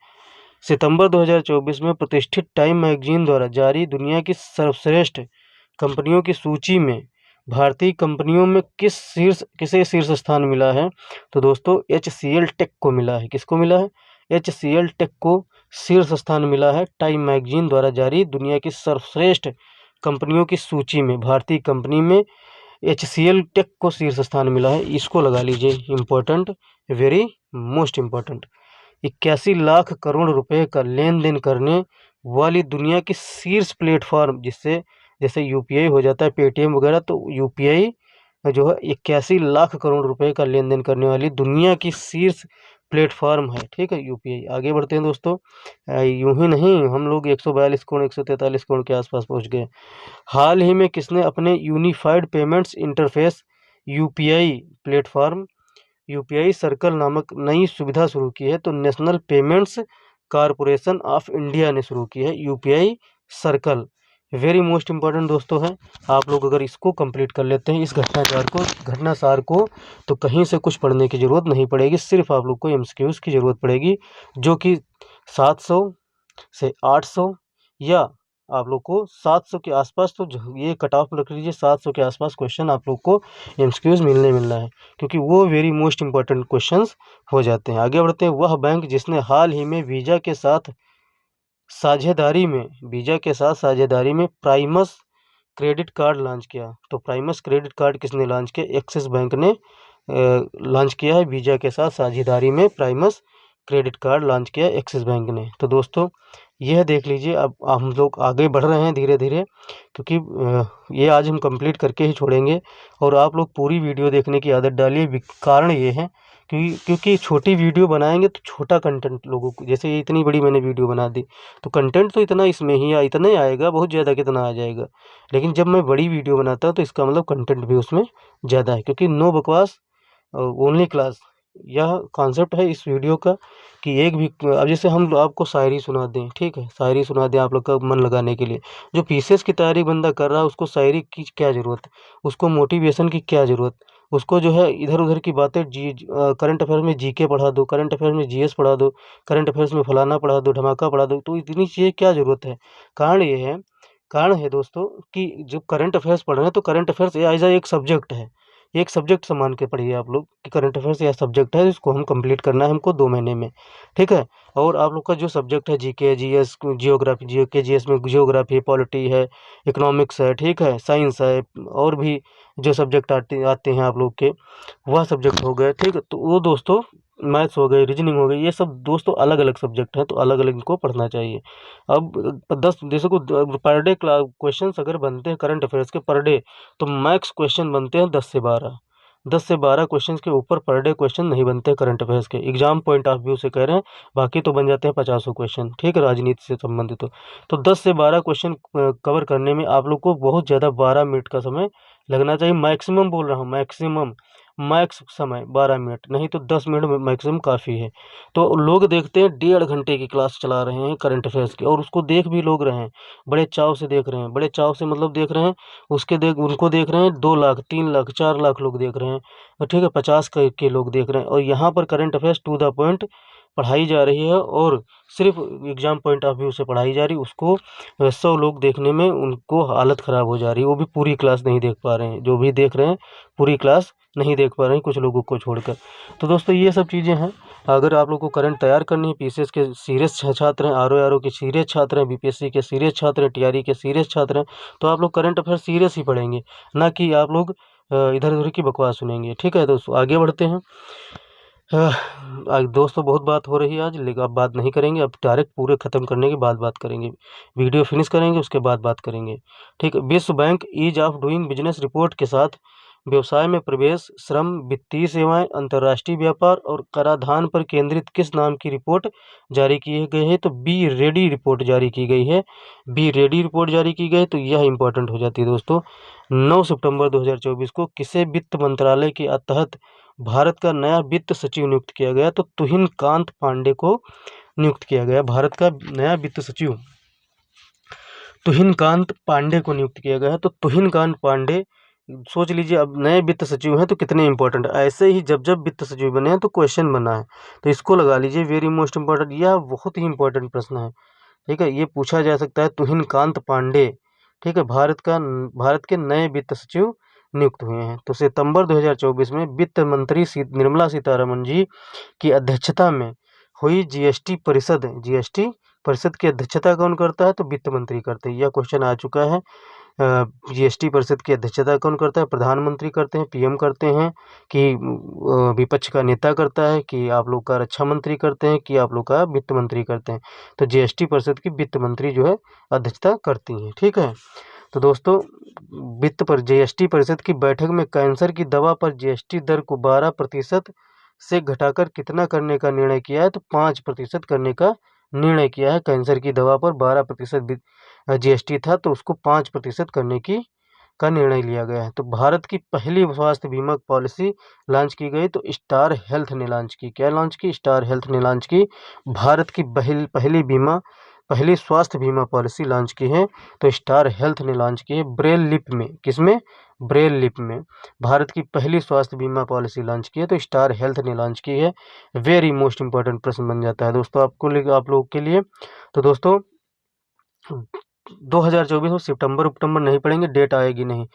सितंबर 2024 में प्रतिष्ठित टाइम मैगजीन द्वारा जारी दुनिया की सर्वश्रेष्ठ कंपनियों की सूची में भारतीय कंपनियों में किसे शीर्ष स्थान मिला है? तो दोस्तों HCL टेक को मिला है। किसको मिला है? HCL टेक को शीर्ष स्थान मिला है टाइम मैगजीन द्वारा जारी दुनिया की सर्वश्रेष्ठ कंपनियों की सूची में। भारतीय कंपनी में HCL टेक को शीर्ष स्थान मिला है। इसको लगा लीजिए important, very most important. 81 lakh crore रुपए का लेन देन करने वाली दुनिया की शीर्ष प्लेटफॉर्म, जिससे जैसे UPI हो जाता है, पेटीएम वगैरह, तो UPI जो है 81 लाख करोड़ रुपए का लेन देन करने वाली दुनिया की शीर्ष प्लेटफॉर्म है। ठीक है, UPI। आगे बढ़ते हैं दोस्तों। यूं ही नहीं, हम लोग 142 करोड़ 143 करोड़ के आसपास पहुंच गए। हाल ही में किसने अपने unified payments interface UPI platform UPI circle नामक नई सुविधा शुरू की है? तो national payments corporation of India ने शुरू की है UPI circle. Very most important दोस्तों है। आप लोग अगर इसको कंप्लीट कर लेते हैं, इस घटनासार को, तो कहीं से कुछ पढ़ने की ज़रूरत नहीं पड़ेगी। सिर्फ आप लोग को MCQs की ज़रूरत पड़ेगी, जो कि 700 से 800 या आप लोग को 700 के आसपास, तो ये कट ऑफ रख लीजिए, 700 के आसपास क्वेश्चन आप लोग को MCQs मिलना है, क्योंकि वो वेरी मोस्ट इम्पोर्टेंट क्वेश्चंस हो जाते हैं। आगे बढ़ते हैं। वह बैंक जिसने हाल ही में वीज़ा के साथ साझेदारी में प्राइमस क्रेडिट कार्ड लॉन्च किया? तो प्राइमस क्रेडिट कार्ड किसने लॉन्च किया? एक्सिस बैंक ने लॉन्च किया है। वीज़ा के साथ साझेदारी में प्राइमस क्रेडिट कार्ड लॉन्च किया एक्सिस बैंक ने। तो दोस्तों यह देख लीजिए। अब हम लोग आगे बढ़ रहे हैं धीरे धीरे, क्योंकि ये आज हम कंप्लीट करके ही छोड़ेंगे, और आप लोग पूरी वीडियो देखने की आदत डालिए। कारण ये है क्योंकि छोटी वीडियो बनाएंगे तो छोटा कंटेंट लोगों को, जैसे ये इतनी बड़ी मैंने वीडियो बना दी, तो कंटेंट तो इतना इसमें ही इतना ही आएगा, बहुत ज़्यादा कितना आ जाएगा। लेकिन जब मैं बड़ी वीडियो बनाता हूँ तो इसका मतलब कंटेंट भी उसमें ज़्यादा है, क्योंकि नो बकवास ओनली क्लास, यह कॉन्सेप्ट है इस वीडियो का। कि एक भी, अब जैसे हम आपको शायरी सुना दें, ठीक है, शायरी सुना दें आप लोग का मन लगाने के लिए। जो PCS की तैयारी बंदा कर रहा है, उसको शायरी की क्या ज़रूरत है? उसको मोटिवेशन की क्या ज़रूरत? उसको जो है इधर उधर की बातें, करंट अफेयर में GK पढ़ा दो, करंट अफेयर में GS पढ़ा दो, करंट अफेयर्स में फलाना पढ़ा दो, धमाका पढ़ा दो, तो इतनी चीज़ें क्या ज़रूरत है? कारण ये है, कारण है दोस्तों कि जब करंट अफेयर्स पढ़ रहे हैं तो करंट अफेयर्स एज एक सब्जेक्ट है, एक सब्जेक्ट समान के पढ़िए आप लोग कि करंट अफेयर्स यह सब्जेक्ट है, इसको हम कंप्लीट करना है हमको 2 महीने में। ठीक है। और आप लोग का जो सब्जेक्ट है GK GS geography, GK GS में जियोग्राफी, पॉलिटी है, इकोनॉमिक्स है, ठीक है, साइंस है, और भी जो सब्जेक्ट आते हैं आप लोग के, वह सब्जेक्ट हो गए। ठीक है, तो वो दोस्तों मैथ्स हो गए, रीजनिंग हो गई, ये सब दोस्तों अलग अलग सब्जेक्ट हैं, तो अलग अलग इनको पढ़ना चाहिए। अब 10 जैसे को पर डे क्वेश्चन अगर बनते हैं करंट अफेयर्स के पर डे, तो मैक्स क्वेश्चन बनते हैं 10 से 12 क्वेश्चन के ऊपर पर डे क्वेश्चन नहीं बनते करंट अफेयर्स के। एग्जाम पॉइंट ऑफ व्यू से कह रहे हैं, बाकी तो बन जाते हैं 50 क्वेश्चन, ठीक है, राजनीति से संबंधित हो। तो 10 से 12 क्वेश्चन कवर करने में आप लोग को बहुत ज़्यादा 12 मिनट का समय लगना चाहिए। मैक्सिमम बोल रहा हूँ, मैक्सिमम, मैक्स समय 12 मिनट, नहीं तो 10 मिनट मैक्सिमम काफ़ी है। तो लोग देखते हैं 1.5 घंटे की क्लास चला रहे हैं करंट अफेयर्स की, और उसको देख भी लोग रहे हैं, बड़े चाव से देख रहे हैं, बड़े चाव से मतलब देख रहे हैं, उनको देख रहे हैं 2 लाख 3 लाख 4 लाख लोग देख रहे हैं, और ठीक है, 50 के लोग देख रहे हैं। और यहाँ पर current affairs to the point पढ़ाई जा रही है और सिर्फ एग्ज़ाम पॉइंट ऑफ व्यू से पढ़ाई जा रही है, उसको 100 लोग देखने में उनको हालत ख़राब हो जा रही है। वो भी पूरी क्लास नहीं देख पा रहे हैं, जो भी देख रहे हैं पूरी क्लास नहीं देख पा रहे हैं, कुछ लोगों को छोड़कर। तो दोस्तों ये सब चीज़ें हैं। अगर आप लोग को करंट तैयार करनी है, पीसीएस के सीरियस छात्र हैं, आरओ के सीरियस छात्र हैं, बीपीएससी के सीरियस छात्र हैं, टीआरई के सीरियस छात्र हैं, तो आप लोग करंट अफेयर सीरियस ही पढ़ेंगे, ना कि आप लोग इधर उधर की बकवास सुनेंगे। ठीक है दोस्तों, आगे बढ़ते हैं। आज दोस्तों बहुत बात हो रही है आज, लेकिन अब बात नहीं करेंगे, अब डायरेक्ट पूरे ख़त्म करने के बाद बात करेंगे, वीडियो फिनिश करेंगे उसके बाद बात करेंगे। ठीक है, विश्व bank ease of doing business report के साथ व्यवसाय में प्रवेश, श्रम, वित्तीय सेवाएं, अंतर्राष्ट्रीय व्यापार और कराधान पर केंद्रित किस नाम की रिपोर्ट जारी की गई है? तो बी रेडी रिपोर्ट जारी की गई है। बी रेडी रिपोर्ट जारी की गई, तो यह इंपॉर्टेंट हो जाती है दोस्तों। 9 सितंबर 2024 को किसे वित्त मंत्रालय के तहत भारत का नया वित्त सचिव नियुक्त किया गया? तो तुहिन कांत पांडे को नियुक्त किया गया। भारत का नया वित्त सचिव तुहिन कांत पांडे को नियुक्त किया गया है। तो तुहिन कांत पांडे, सोच लीजिए, अब नए वित्त सचिव हैं तो कितने इंपॉर्टेंट। ऐसे ही जब जब वित्त सचिव बने हैं तो क्वेश्चन बना है, तो इसको लगा लीजिए वेरी मोस्ट इंपॉर्टेंट। यह बहुत ही इंपॉर्टेंट प्रश्न है। ठीक है, ये पूछा जा सकता है। तुहिन कांत पांडे, ठीक है, भारत के नए वित्त सचिव नियुक्त हुए हैं। तो सितंबर 2024 में वित्त मंत्री निर्मला सीतारमण जी की अध्यक्षता में हुई जीएसटी परिषद की अध्यक्षता कौन करता है? तो वित्त मंत्री करते हैं। यह क्वेश्चन आ चुका है। जीएसटी परिषद की अध्यक्षता कौन करता है? प्रधानमंत्री करते हैं, पीएम करते हैं, कि विपक्ष का नेता करता है, कि आप लोग का रक्षा मंत्री करते हैं, कि आप लोग का वित्त मंत्री करते हैं? तो जीएसटी परिषद की वित्त मंत्री जो है अध्यक्षता करती हैं। ठीक है, तो दोस्तों जीएसटी परिषद की बैठक में कैंसर की दवा पर जीएसटी दर को 12% से घटाकर कितना करने का निर्णय किया है? तो 5% करने का निर्णय किया है। कैंसर की दवा पर 12% जीएसटी था, तो उसको 5% करने का निर्णय लिया गया है। तो भारत की पहली स्वास्थ्य बीमा पॉलिसी लॉन्च की गई, तो स्टार हेल्थ ने लॉन्च की। क्या लॉन्च की? स्टार हेल्थ ने लॉन्च की। भारत की पहली स्वास्थ्य बीमा पॉलिसी लॉन्च की है, तो स्टार हेल्थ ने लॉन्च की है। ब्रेल लिप में, किसमें? ब्रेल लिप में भारत की पहली स्वास्थ्य बीमा पॉलिसी लॉन्च की है, तो स्टार हेल्थ ने लॉन्च की है। वेरी मोस्ट इंपॉर्टेंट प्रश्न बन जाता है दोस्तों आप लोगों के लिए। तो दोस्तों 2024 में सितंबर नहीं पढ़ेंगे, डेट आएगी नहीं।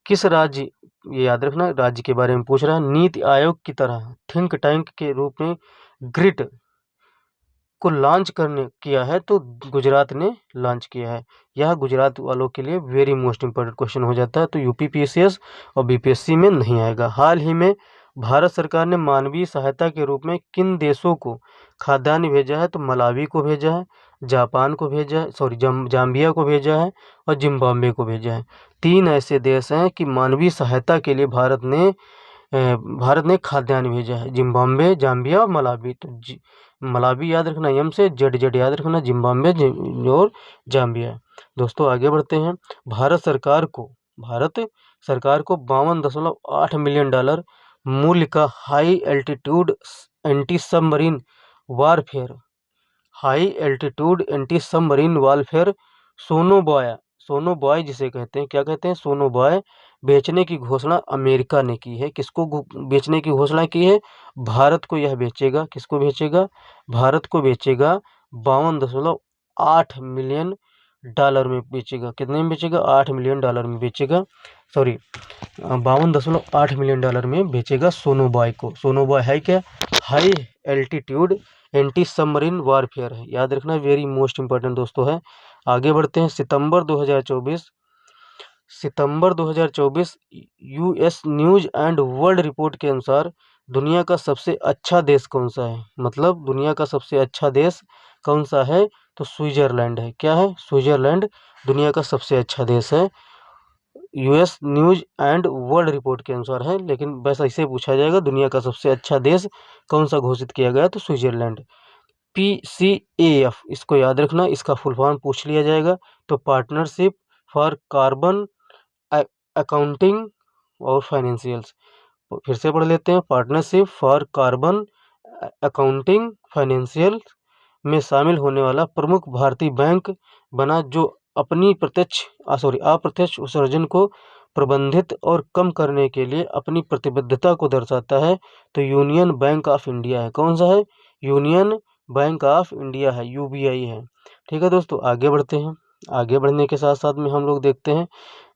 किस राज्य, ये याद रखना, राज्य के बारे में पूछ रहा है। नीति आयोग की तरह थिंक टैंक के रूप में ग्रिड को लॉन्च किया है, तो गुजरात ने लॉन्च किया है। यह गुजरात वालों के लिए वेरी मोस्ट इंपॉर्टेंट क्वेश्चन हो जाता है, तो यूपी पीसीएस और बीपीएससी में नहीं आएगा। हाल ही में भारत सरकार ने मानवीय सहायता के रूप में किन देशों को खाद्यान्न भेजा है? तो मलावी को भेजा है, जापान को भेजा है, जाम्बिया को भेजा है और जिम्बाब्वे को भेजा है। 3 ऐसे देश हैं कि मानवीय सहायता के लिए भारत ने खाद्यान्न भेजा है। जिम्बाब्वे, जाम्बिया और मलावी। तो मलावी याद रखना एम से, जेड याद रखना, जिम्बाब्वे और जाम्बिया। दोस्तों आगे बढ़ते हैं। भारत सरकार को $52.8 मिलियन मूल्य का high altitude anti submarine warfare sonobuoy जिसे कहते हैं, क्या कहते हैं? सोनोबॉय बेचने की घोषणा अमेरिका ने की है। किसको बेचने की घोषणा की है? भारत को यह बेचेगा। किसको बेचेगा? भारत को बेचेगा। $52.8 मिलियन में बेचेगा। कितने में बेचेगा? $8 मिलियन में बेचेगा। सॉरी, $52.8 मिलियन में बेचेगा सोनोबॉय को। सोनोबॉय है क्या? High altitude anti submarine warfare है, याद रखना, वेरी मोस्ट इंपॉर्टेंट दोस्तों है। आगे बढ़ते हैं। सितंबर 2024 US news and world report के अनुसार दुनिया का सबसे अच्छा देश कौन सा है? मतलब दुनिया का सबसे अच्छा देश कौन सा है? तो स्विट्जरलैंड है। क्या है? स्विट्जरलैंड दुनिया का सबसे अच्छा देश है, US news and world report के अनुसार है। लेकिन बस ऐसे पूछा जाएगा दुनिया का सबसे अच्छा देश कौन सा घोषित किया गया? तो स्विट्जरलैंड। PCAF, इसको याद रखना, इसका फुल फॉर्म पूछ लिया जाएगा। तो पार्टनरशिप फॉर कार्बन अकाउंटिंग और फाइनेंशियल्स। फिर से पढ़ लेते हैं। Partnership for carbon accounting financial में शामिल होने वाला प्रमुख भारतीय बैंक बना, जो अपनी अप्रत्यक्ष उत्सर्जन को प्रबंधित और कम करने के लिए अपनी प्रतिबद्धता को दर्शाता है। तो यूनियन बैंक ऑफ इंडिया है। कौन सा है? यूनियन बैंक ऑफ इंडिया है, यूबीआई है। ठीक है दोस्तों, आगे बढ़ते हैं। आगे बढ़ने के साथ साथ में हम लोग देखते हैं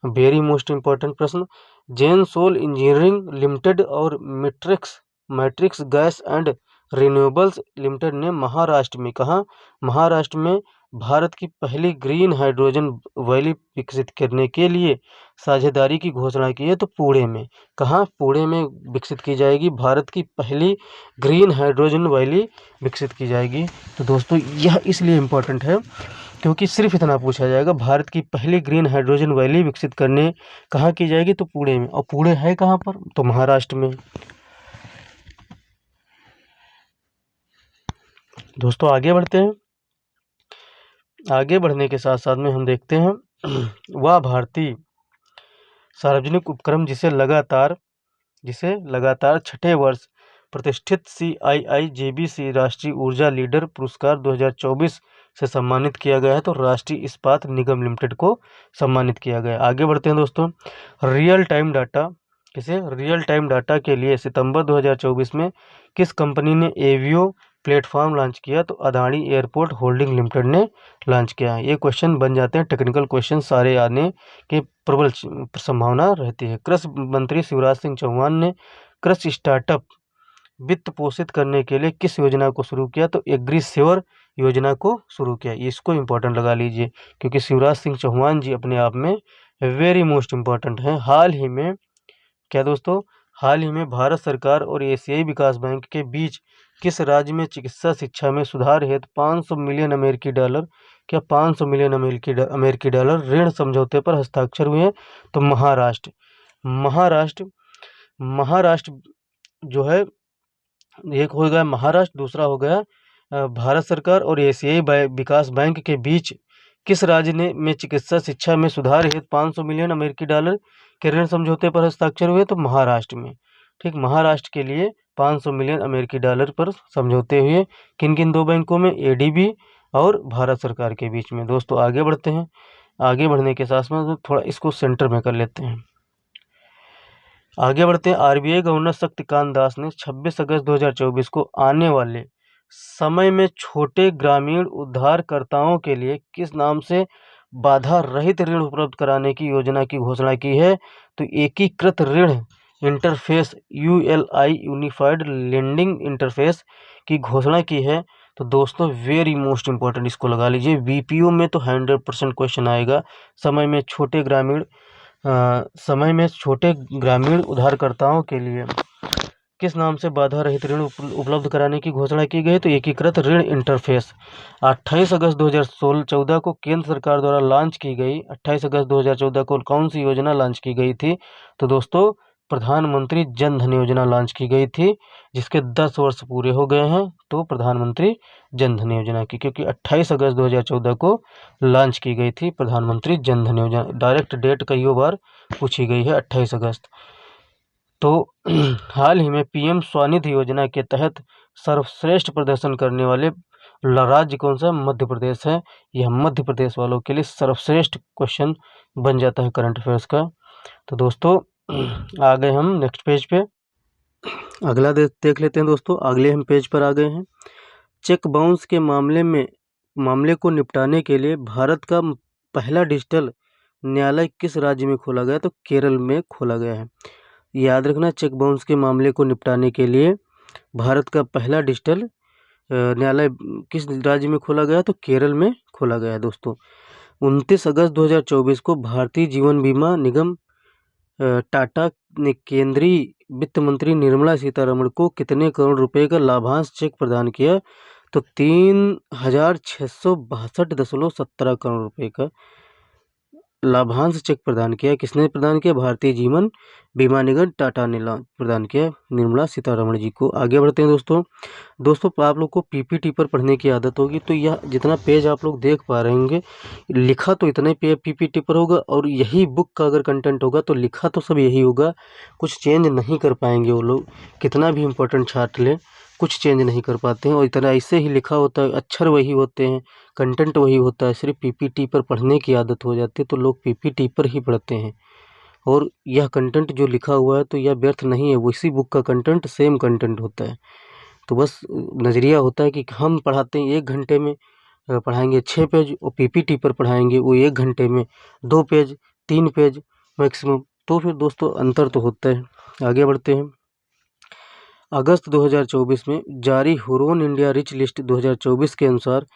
वेरी मोस्ट इम्पोर्टेंट प्रश्न। जेन सोल इंजीनियरिंग लिमिटेड और matrix matrix gas and renewables limited ने महाराष्ट्र में, कहाँ, महाराष्ट्र में भारत की पहली ग्रीन हाइड्रोजन वैली विकसित करने के लिए साझेदारी की घोषणा की है। तो पुणे में, कहाँ, पुणे में विकसित की जाएगी भारत की पहली ग्रीन हाइड्रोजन वैली विकसित की जाएगी। तो दोस्तों यह इसलिए इम्पोर्टेंट है क्योंकि सिर्फ इतना पूछा जाएगा, भारत की पहली ग्रीन हाइड्रोजन वैली विकसित करने कहाँ की जाएगी, तो पुणे में। और पुणे है कहाँ पर, तो महाराष्ट्र में। दोस्तों आगे बढ़ते हैं। आगे बढ़ने के साथ साथ में हम देखते हैं वह भारतीय सार्वजनिक उपक्रम जिसे लगातार छठे वर्ष प्रतिष्ठित CII-JBC राष्ट्रीय ऊर्जा लीडर पुरस्कार 2024 से सम्मानित किया गया है। तो राष्ट्रीय इस्पात निगम लिमिटेड को सम्मानित किया गया। आगे बढ़ते हैं दोस्तों। रियल टाइम डाटा के लिए सितंबर 2024 में किस कंपनी ने एवियो प्लेटफॉर्म लॉन्च किया, तो अदानी एयरपोर्ट होल्डिंग लिमिटेड ने लॉन्च किया है। ये क्वेश्चन बन जाते हैं, टेक्निकल क्वेश्चन सारे आने के प्रबल संभावना रहती है। कृषि मंत्री शिवराज सिंह चौहान ने कृषि स्टार्टअप वित्त पोषित करने के लिए किस योजना को शुरू किया, तो एग्री श्योर योजना को शुरू किया। इसको इम्पोर्टेंट लगा लीजिए क्योंकि शिवराज सिंह चौहान जी अपने आप में वेरी मोस्ट इम्पोर्टेंट हैं। हाल ही में क्या दोस्तों, हाल ही में भारत सरकार और एशियाई विकास बैंक के बीच किस राज्य में चिकित्सा शिक्षा में सुधार हेतु 500 मिलियन अमेरिकी डॉलर, क्या 500 मिलियन अमेरिकी डॉलर ऋण समझौते पर हस्ताक्षर हुए हैं, तो महाराष्ट्र। महाराष्ट्र जो है, एक हो गया महाराष्ट्र, दूसरा हो गया भारत सरकार और एशियाई विकास बैंक के बीच किस राज्य ने में चिकित्सा शिक्षा में सुधार हेतु 500 मिलियन अमेरिकी डॉलर के ऋण समझौते पर हस्ताक्षर हुए, तो महाराष्ट्र में। ठीक, महाराष्ट्र के लिए 500 मिलियन अमेरिकी डॉलर पर समझौते हुए किन किन दो बैंकों में, ADB और भारत सरकार के बीच में। दोस्तों आगे बढ़ते हैं। आगे बढ़ने के साथ में थोड़ा इसको सेंटर में कर लेते हैं। आगे बढ़ते हैं। RBI गवर्नर शक्तिकांत दास ने 26 अगस्त 2024 को आने वाले समय में छोटे ग्रामीण उद्धारकर्ताओं के लिए किस नाम से बाधा रहित ऋण उपलब्ध कराने की योजना की घोषणा की है, तो एकीकृत ऋण interface ULI unified lending interface की घोषणा की है। तो दोस्तों वेरी मोस्ट इम्पोर्टेंट, इसको लगा लीजिए। VPO में तो 100% क्वेश्चन आएगा। समय में छोटे ग्रामीण उधारकर्ताओं के लिए किस नाम से बाधा रहित ऋण उपलब्ध कराने की घोषणा की गई, तो एकीकृत ऋण इंटरफेस 28 अगस्त 2014 को केंद्र सरकार द्वारा लॉन्च की गई। 28 अगस्त 2014 को कौन सी योजना लॉन्च की गई थी, तो दोस्तों प्रधानमंत्री जन धन योजना लॉन्च की गई थी, जिसके 10 वर्ष पूरे हो गए हैं। तो प्रधानमंत्री जन धन योजना की, क्योंकि 28 अगस्त 2014 को लॉन्च की गई थी प्रधानमंत्री जन धन योजना। डायरेक्ट डेट कई बार पूछी गई है, 28 अगस्त। तो हाल ही में PM स्वनिधि योजना के तहत सर्वश्रेष्ठ प्रदर्शन करने वाले राज्य कौन सा, मध्य प्रदेश है। यह मध्य प्रदेश वालों के लिए सर्वश्रेष्ठ क्वेश्चन बन जाता है करंट अफेयर्स का। तो दोस्तों आ गए हम नेक्स्ट पेज पे। अगला देख लेते हैं दोस्तों। अगले हम पेज पर आ गए हैं। चेक बाउंस के मामले को निपटाने के लिए भारत का पहला डिजिटल न्यायालय किस राज्य में खोला गया, तो केरल में खोला गया है। याद रखना, चेक बाउंस के मामले को निपटाने के लिए भारत का पहला डिजिटल न्यायालय किस राज्य में खोला गया, तो केरल में खोला गया है दोस्तों। 29 अगस्त 2024 को भारतीय जीवन बीमा निगम टाटा ने केंद्रीय वित्त मंत्री निर्मला सीतारमण को कितने करोड़ रुपए का लाभांश चेक प्रदान किया, तो 3662.17 करोड़ रुपए का लाभांश चेक प्रदान किया। किसने प्रदान किया, भारतीय जीवन बीमा निगम टाटा ने प्रदान किया निर्मला सीतारमण जी को। आगे बढ़ते हैं दोस्तों आप लोग को PPT पर पढ़ने की आदत होगी, तो यह जितना पेज आप लोग देख पा रहे होंगे, लिखा तो इतने PPT पर होगा, और यही बुक का अगर कंटेंट होगा तो लिखा तो सब यही होगा। कुछ चेंज नहीं कर पाएंगे वो लोग, कितना भी इम्पोर्टेंट छाट लें कुछ चेंज नहीं कर पाते हैं, और इतना ऐसे ही लिखा होता है, अक्षर वही होते हैं, कंटेंट वही होता है। सिर्फ PPT पर पढ़ने की आदत हो जाती है तो लोग PPT पर ही पढ़ते हैं, और यह कंटेंट जो लिखा हुआ है तो यह व्यर्थ नहीं है, उसी बुक का कंटेंट सेम कंटेंट होता है। तो बस नज़रिया होता है कि हम पढ़ाते हैं 1 घंटे में पढ़ाएंगे 6 पेज और पीपीटी पर पढ़ाएंगे वो 1 घंटे में 2 पेज 3 पेज मैक्सिमम। तो फिर दोस्तों अंतर तो होता है। आगे बढ़ते हैं। अगस्त 2024 में जारी हुरोन इंडिया रिच लिस्ट 2024 के अनुसार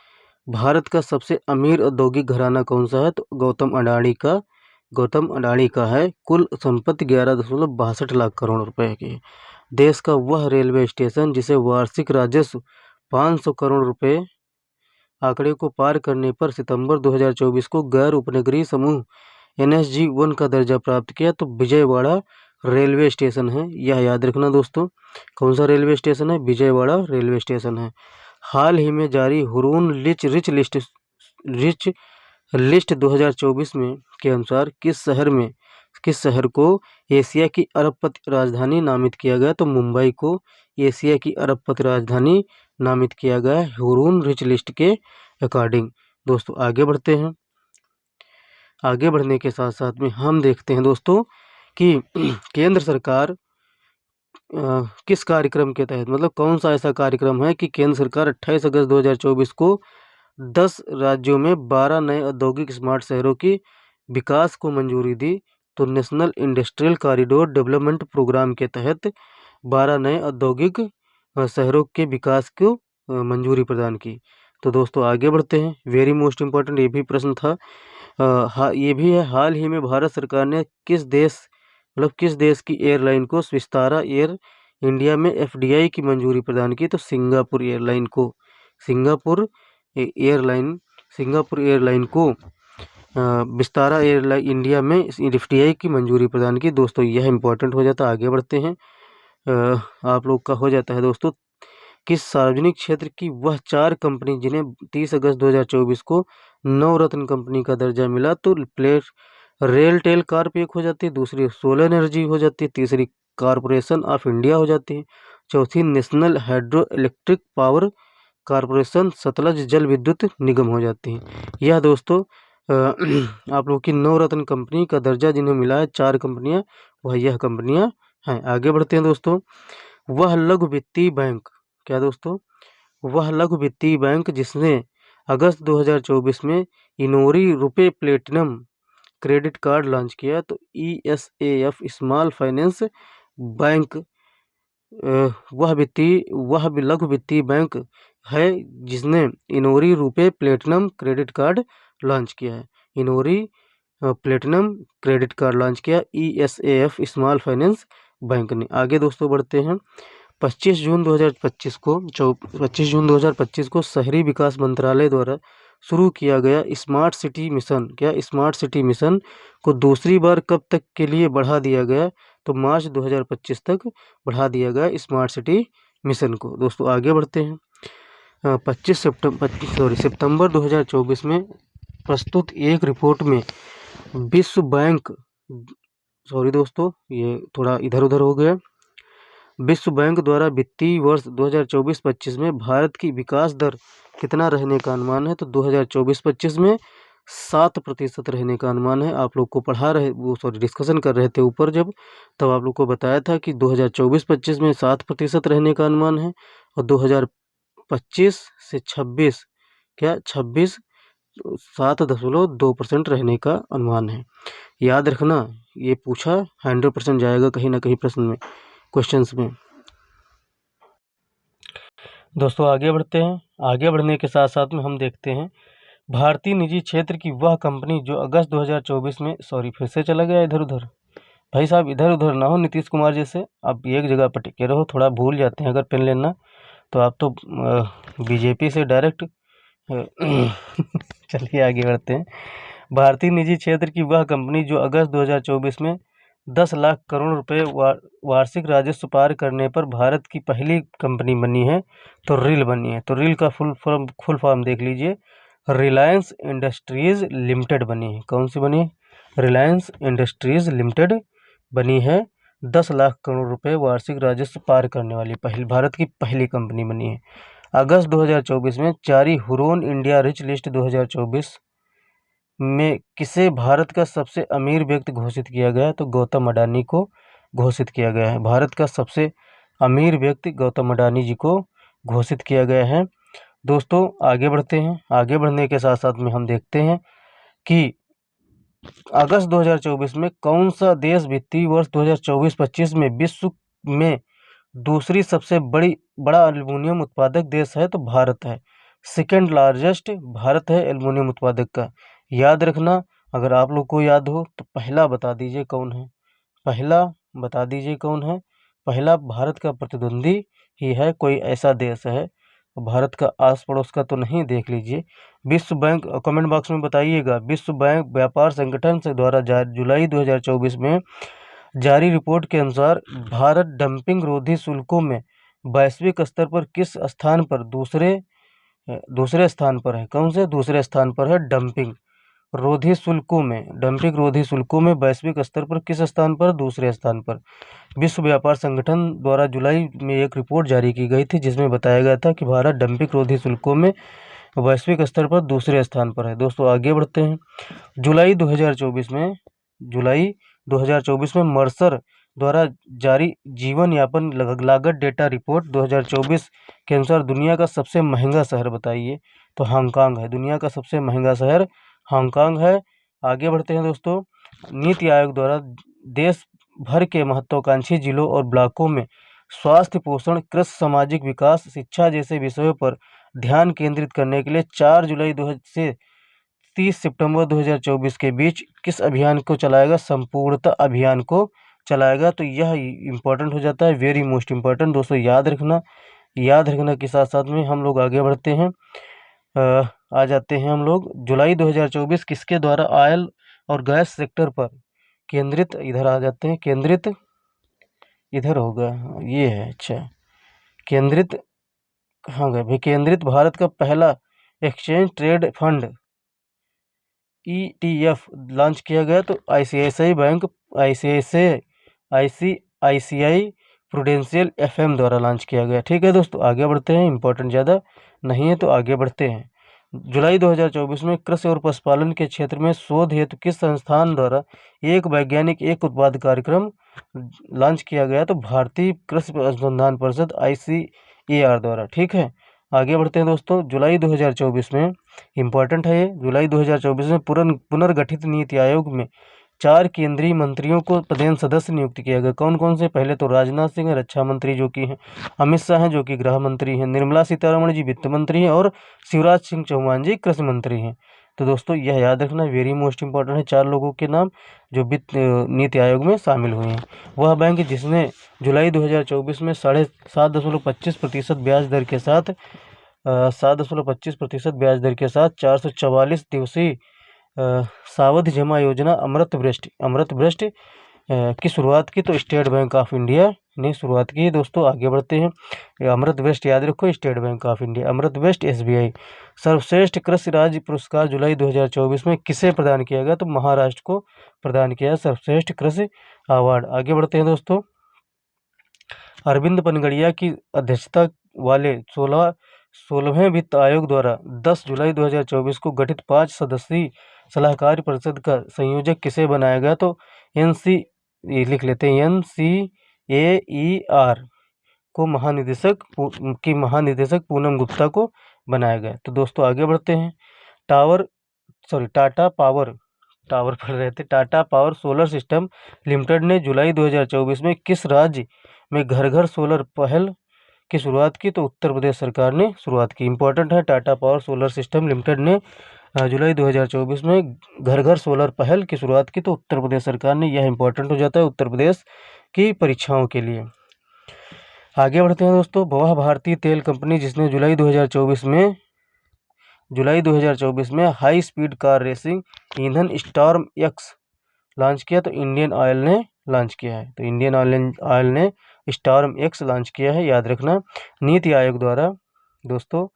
भारत का सबसे अमीर औद्योगिक घराना कौन सा है? तो गौतम अडानी का है। कुल संपत्ति 11.62 लाख करोड़ रुपए की है। देश का वह रेलवे स्टेशन जिसे वार्षिक राजस्व 500 करोड़ रुपए आंकड़े को पार करने पर सितंबर 2024 को गैर उपनगरीय समूह NSG 1 का दर्जा प्राप्त किया, तो विजयवाड़ा रेलवे स्टेशन है। यह याद रखना दोस्तों। कौन सा रेलवे स्टेशन है? विजयवाड़ा रेलवे स्टेशन है। हाल ही में जारी हुरोन रिच लिस्ट 2024 में के अनुसार किस शहर को एशिया की अरबपति राजधानी नामित किया गया? तो मुंबई को एशिया की अरबपति राजधानी नामित किया गया है हुरोन रिच लिस्ट के अकॉर्डिंग। दोस्तों आगे बढ़ते हैं। आगे बढ़ने के साथ साथ में हम देखते हैं दोस्तों कि केंद्र सरकार किस कार्यक्रम के तहत, मतलब कौन सा ऐसा कार्यक्रम है कि केंद्र सरकार 28 अगस्त 2024 को 10 राज्यों में 12 नए औद्योगिक स्मार्ट शहरों की विकास को मंजूरी दी। तो national industrial corridor development programme के तहत 12 नए औद्योगिक शहरों के विकास को मंजूरी प्रदान की। तो दोस्तों आगे बढ़ते हैं। वेरी मोस्ट इम्पोर्टेंट ये भी प्रश्न था। ये भी है, हाल ही में भारत सरकार ने किस देश की एयरलाइन को विस्तारा एयर इंडिया में FDI की मंजूरी प्रदान की? तो सिंगापुर एयरलाइन को विस्तारा एयरलाइन इंडिया में FDI की मंजूरी प्रदान की। दोस्तों यह इंपॉर्टेंट हो जाता है। आगे बढ़ते हैं। आप लोग का हो जाता है दोस्तों, किस सार्वजनिक क्षेत्र की वह 4 कंपनी जिन्हें 30 अगस्त 2024 को नवरत्न कंपनी का दर्जा मिला? तो रेलटेल कॉर्प एक हो जाती है, दूसरी सोलर एनर्जी हो जाती है, तीसरी कॉरपोरेशन ऑफ इंडिया हो जाती है, चौथी national hydro electric power corporation Sutlej जल विद्युत निगम हो जाती है। यह दोस्तों आप लोगों की नवरत्न कंपनी का दर्जा जिन्हें मिला है 4 कंपनियां, वह यह कंपनियां हैं। आगे बढ़ते हैं दोस्तों। वह लघु वित्तीय बैंक, क्या दोस्तों? वह लघु वित्तीय बैंक जिसने अगस्त 2024 में इनोरी RuPay platinum credit card launch किया, तो ESAF स्मॉल फाइनेंस बैंक वह लघु वित्तीय बैंक है जिसने इनोरी RuPay platinum credit card launch किया है। इनोरी प्लेटिनम क्रेडिट कार्ड लॉन्च किया ESAF स्मॉल फाइनेंस बैंक ने। आगे दोस्तों बढ़ते हैं। 25 जून 2025 को शहरी विकास मंत्रालय द्वारा शुरू किया गया स्मार्ट सिटी मिशन को दूसरी बार कब तक के लिए बढ़ा दिया गया? तो मार्च 2025 तक बढ़ा दिया गया स्मार्ट सिटी मिशन को। दोस्तों आगे बढ़ते हैं। 25 सितंबर 2024 में प्रस्तुत एक रिपोर्ट में विश्व बैंक दोस्तों ये थोड़ा इधर उधर हो गया। विश्व बैंक द्वारा वित्तीय वर्ष 2024-25 में भारत की विकास दर कितना रहने का अनुमान है? तो 2024-25 में 7% रहने का अनुमान है। आप लोग को डिस्कशन कर रहे थे ऊपर जब, तब आप लोग को बताया था कि 2024-25 में 7% रहने का अनुमान है और 2025 से 26 7.2% रहने का अनुमान है। याद रखना, ये पूछा 100% जाएगा कहीं ना कहीं प्रश्न में, क्वेश्चंस में। दोस्तों आगे बढ़ते हैं। आगे बढ़ने के साथ साथ में हम देखते हैं भारतीय निजी क्षेत्र की वह कंपनी जो अगस्त 2024 में फिर से चला गया इधर उधर। भाई साहब इधर उधर ना हो नीतीश कुमार जैसे, आप एक जगह पर टिके रहो, थोड़ा भूल जाते हैं अगर पेन लेना तो आप तो बीजेपी से डायरेक्ट चलिए आगे बढ़ते हैं। भारतीय निजी क्षेत्र की वह कंपनी जो अगस्त 2024 में 10 लाख करोड़ रुपए वार्षिक राजस्व पार करने पर भारत की पहली कंपनी बनी है, तो रिल बनी है। तो रिल का फुल फॉर्म देख लीजिए, रिलायंस इंडस्ट्रीज लिमिटेड बनी है। कौन सी बनी? रिलायंस इंडस्ट्रीज लिमिटेड बनी है। 10 लाख करोड़ रुपए वार्षिक राजस्व पार करने वाली भारत की पहली कंपनी बनी है। अगस्त 2024 में जारी हुरोन इंडिया रिच लिस्ट 2024 में किसे भारत का सबसे अमीर व्यक्ति घोषित किया गया? तो गौतम अडानी को घोषित किया गया है। भारत का सबसे अमीर व्यक्ति गौतम अडानी जी को घोषित किया गया है। दोस्तों आगे बढ़ते हैं। आगे बढ़ने के साथ साथ में हम देखते हैं कि अगस्त 2024 में कौन सा देश वित्तीय वर्ष 2024-25 में विश्व में दूसरी सबसे बड़ा एल्युमिनियम उत्पादक देश है? तो भारत है। सेकेंड लार्जेस्ट भारत है एल्युमिनियम उत्पादक का। याद रखना, अगर आप लोग को याद हो तो पहला बता दीजिए कौन है। पहला बता दीजिए कौन है। पहला भारत का प्रतिद्वंदी ही है, कोई ऐसा देश है भारत का आस पड़ोस का तो नहीं, देख लीजिए। विश्व बैंक, कमेंट बॉक्स में बताइएगा। विश्व बैंक व्यापार संगठन से द्वारा जुलाई 2024 में जारी रिपोर्ट के अनुसार भारत डंपिंग रोधी शुल्कों में वैश्विक स्तर पर किस स्थान पर दूसरे स्थान पर है? कौन से दूसरे स्थान पर है? डंपिंग रोधी शुल्कों में वैश्विक स्तर पर किस स्थान पर? दूसरे स्थान पर। विश्व व्यापार संगठन द्वारा जुलाई में एक रिपोर्ट जारी की गई थी जिसमें बताया गया था कि भारत डंपिंग रोधी शुल्कों में वैश्विक स्तर पर दूसरे स्थान पर है। दोस्तों आगे बढ़ते हैं। जुलाई 2024 में मर्सर द्वारा जारी जीवन यापन लागत डेटा रिपोर्ट 2024 के अनुसार दुनिया का सबसे महंगा शहर बताइए? तो हांगकांग है। दुनिया का सबसे महंगा शहर हांगकांग है। आगे बढ़ते हैं दोस्तों। नीति आयोग द्वारा देश भर के महत्वाकांक्षी जिलों और ब्लॉकों में स्वास्थ्य, पोषण, कृषि, सामाजिक विकास, शिक्षा जैसे विषयों पर ध्यान केंद्रित करने के लिए 4 जुलाई से 30 सितंबर 2024 के बीच किस अभियान को चलाएगा? संपूर्णता अभियान को चलाएगा। तो यह इम्पोर्टेंट हो जाता है, वेरी मोस्ट इम्पोर्टेंट। दोस्तों याद रखना के साथ साथ में हम लोग आगे बढ़ते हैं। आ जाते हैं हम लोग। जुलाई 2024 किसके द्वारा ऑयल और गैस सेक्टर पर केंद्रित, इधर आ जाते हैं, केंद्रित इधर होगा, ये है, अच्छा, केंद्रित कहाँ गए भाई? केंद्रित भारत का पहला exchange trade fund ETF launch किया गया। तो ICICI bank, ICICI prudential FM द्वारा लॉन्च किया गया। ठीक है दोस्तों, आगे बढ़ते हैं। इंपॉर्टेंट ज़्यादा नहीं है तो आगे बढ़ते हैं। जुलाई 2024 में कृषि और पशुपालन के क्षेत्र में शोध हेतु किस संस्थान द्वारा एक वैज्ञानिक एक उत्पाद कार्यक्रम लॉन्च किया गया? तो भारतीय कृषि अनुसंधान परिषद ICAR द्वारा। ठीक है, आगे बढ़ते हैं दोस्तों। जुलाई 2024 में इम्पोर्टेंट है ये। जुलाई 2024 में पुनर्गठित नीति आयोग में 4 केंद्रीय मंत्रियों को पदेन सदस्य नियुक्त किया गया। कौन कौन से? पहले तो राजनाथ सिंह रक्षा मंत्री जो कि हैं, अमित शाह हैं जो कि गृह मंत्री हैं, निर्मला सीतारमण जी वित्त मंत्री हैं और शिवराज सिंह चौहान जी कृषि मंत्री हैं। तो दोस्तों यह याद रखना, वेरी मोस्ट इंपॉर्टेंट है। 4 लोगों के नाम जो वित्त नीति आयोग में शामिल हुए हैं। वह बैंक जिसने जुलाई 2024 में 7.25% ब्याज दर के साथ 7.25% ब्याज दर के साथ 444 दिवसीय सावधि जमा योजना अमृत वृष्टि की शुरुआत की। तो स्टेट बैंक ऑफ इंडिया ने शुरुआत की। दोस्तों आगे बढ़ते हैं। अमृत वृष्टि याद रखो, स्टेट बैंक ऑफ इंडिया। अमृत वृष्टि SBI। सर्वश्रेष्ठ कृषि राज्य पुरस्कार जुलाई 2024 में किसे प्रदान किया गया? तो महाराष्ट्र को प्रदान किया सर्वश्रेष्ठ कृषि अवार्ड। आगे बढ़ते हैं दोस्तों। अरविंद पनगड़िया की अध्यक्षता वाले 16वें वित्त आयोग द्वारा 10 जुलाई 2024 को गठित 5 सदस्यीय सलाहकार परिषद का संयोजक किसे बनाया गया? तो लिख लेते हैं, NCAER को महानिदेशक पूनम गुप्ता को बनाया गया। तो दोस्तों आगे बढ़ते हैं। Tata power solar system limited ने जुलाई 2024 में किस राज्य में घर घर सोलर पहल की शुरुआत की? तो उत्तर प्रदेश सरकार ने शुरुआत की। इंपॉर्टेंट है, Tata power solar system limited ने जुलाई 2024 में घर घर सोलर पहल की शुरुआत की। तो उत्तर प्रदेश सरकार ने, यह इंपॉर्टेंट हो जाता है उत्तर प्रदेश की परीक्षाओं के लिए। आगे बढ़ते हैं दोस्तों। वह भारतीय तेल कंपनी जिसने जुलाई 2024 में हाई स्पीड कार रेसिंग ईंधन स्टॉर्म X लॉन्च किया। तो इंडियन ऑयल ने लॉन्च किया है। तो इंडियन ऑयल ने स्टॉर्म X लॉन्च किया है, याद रखना। नीति आयोग द्वारा दोस्तों,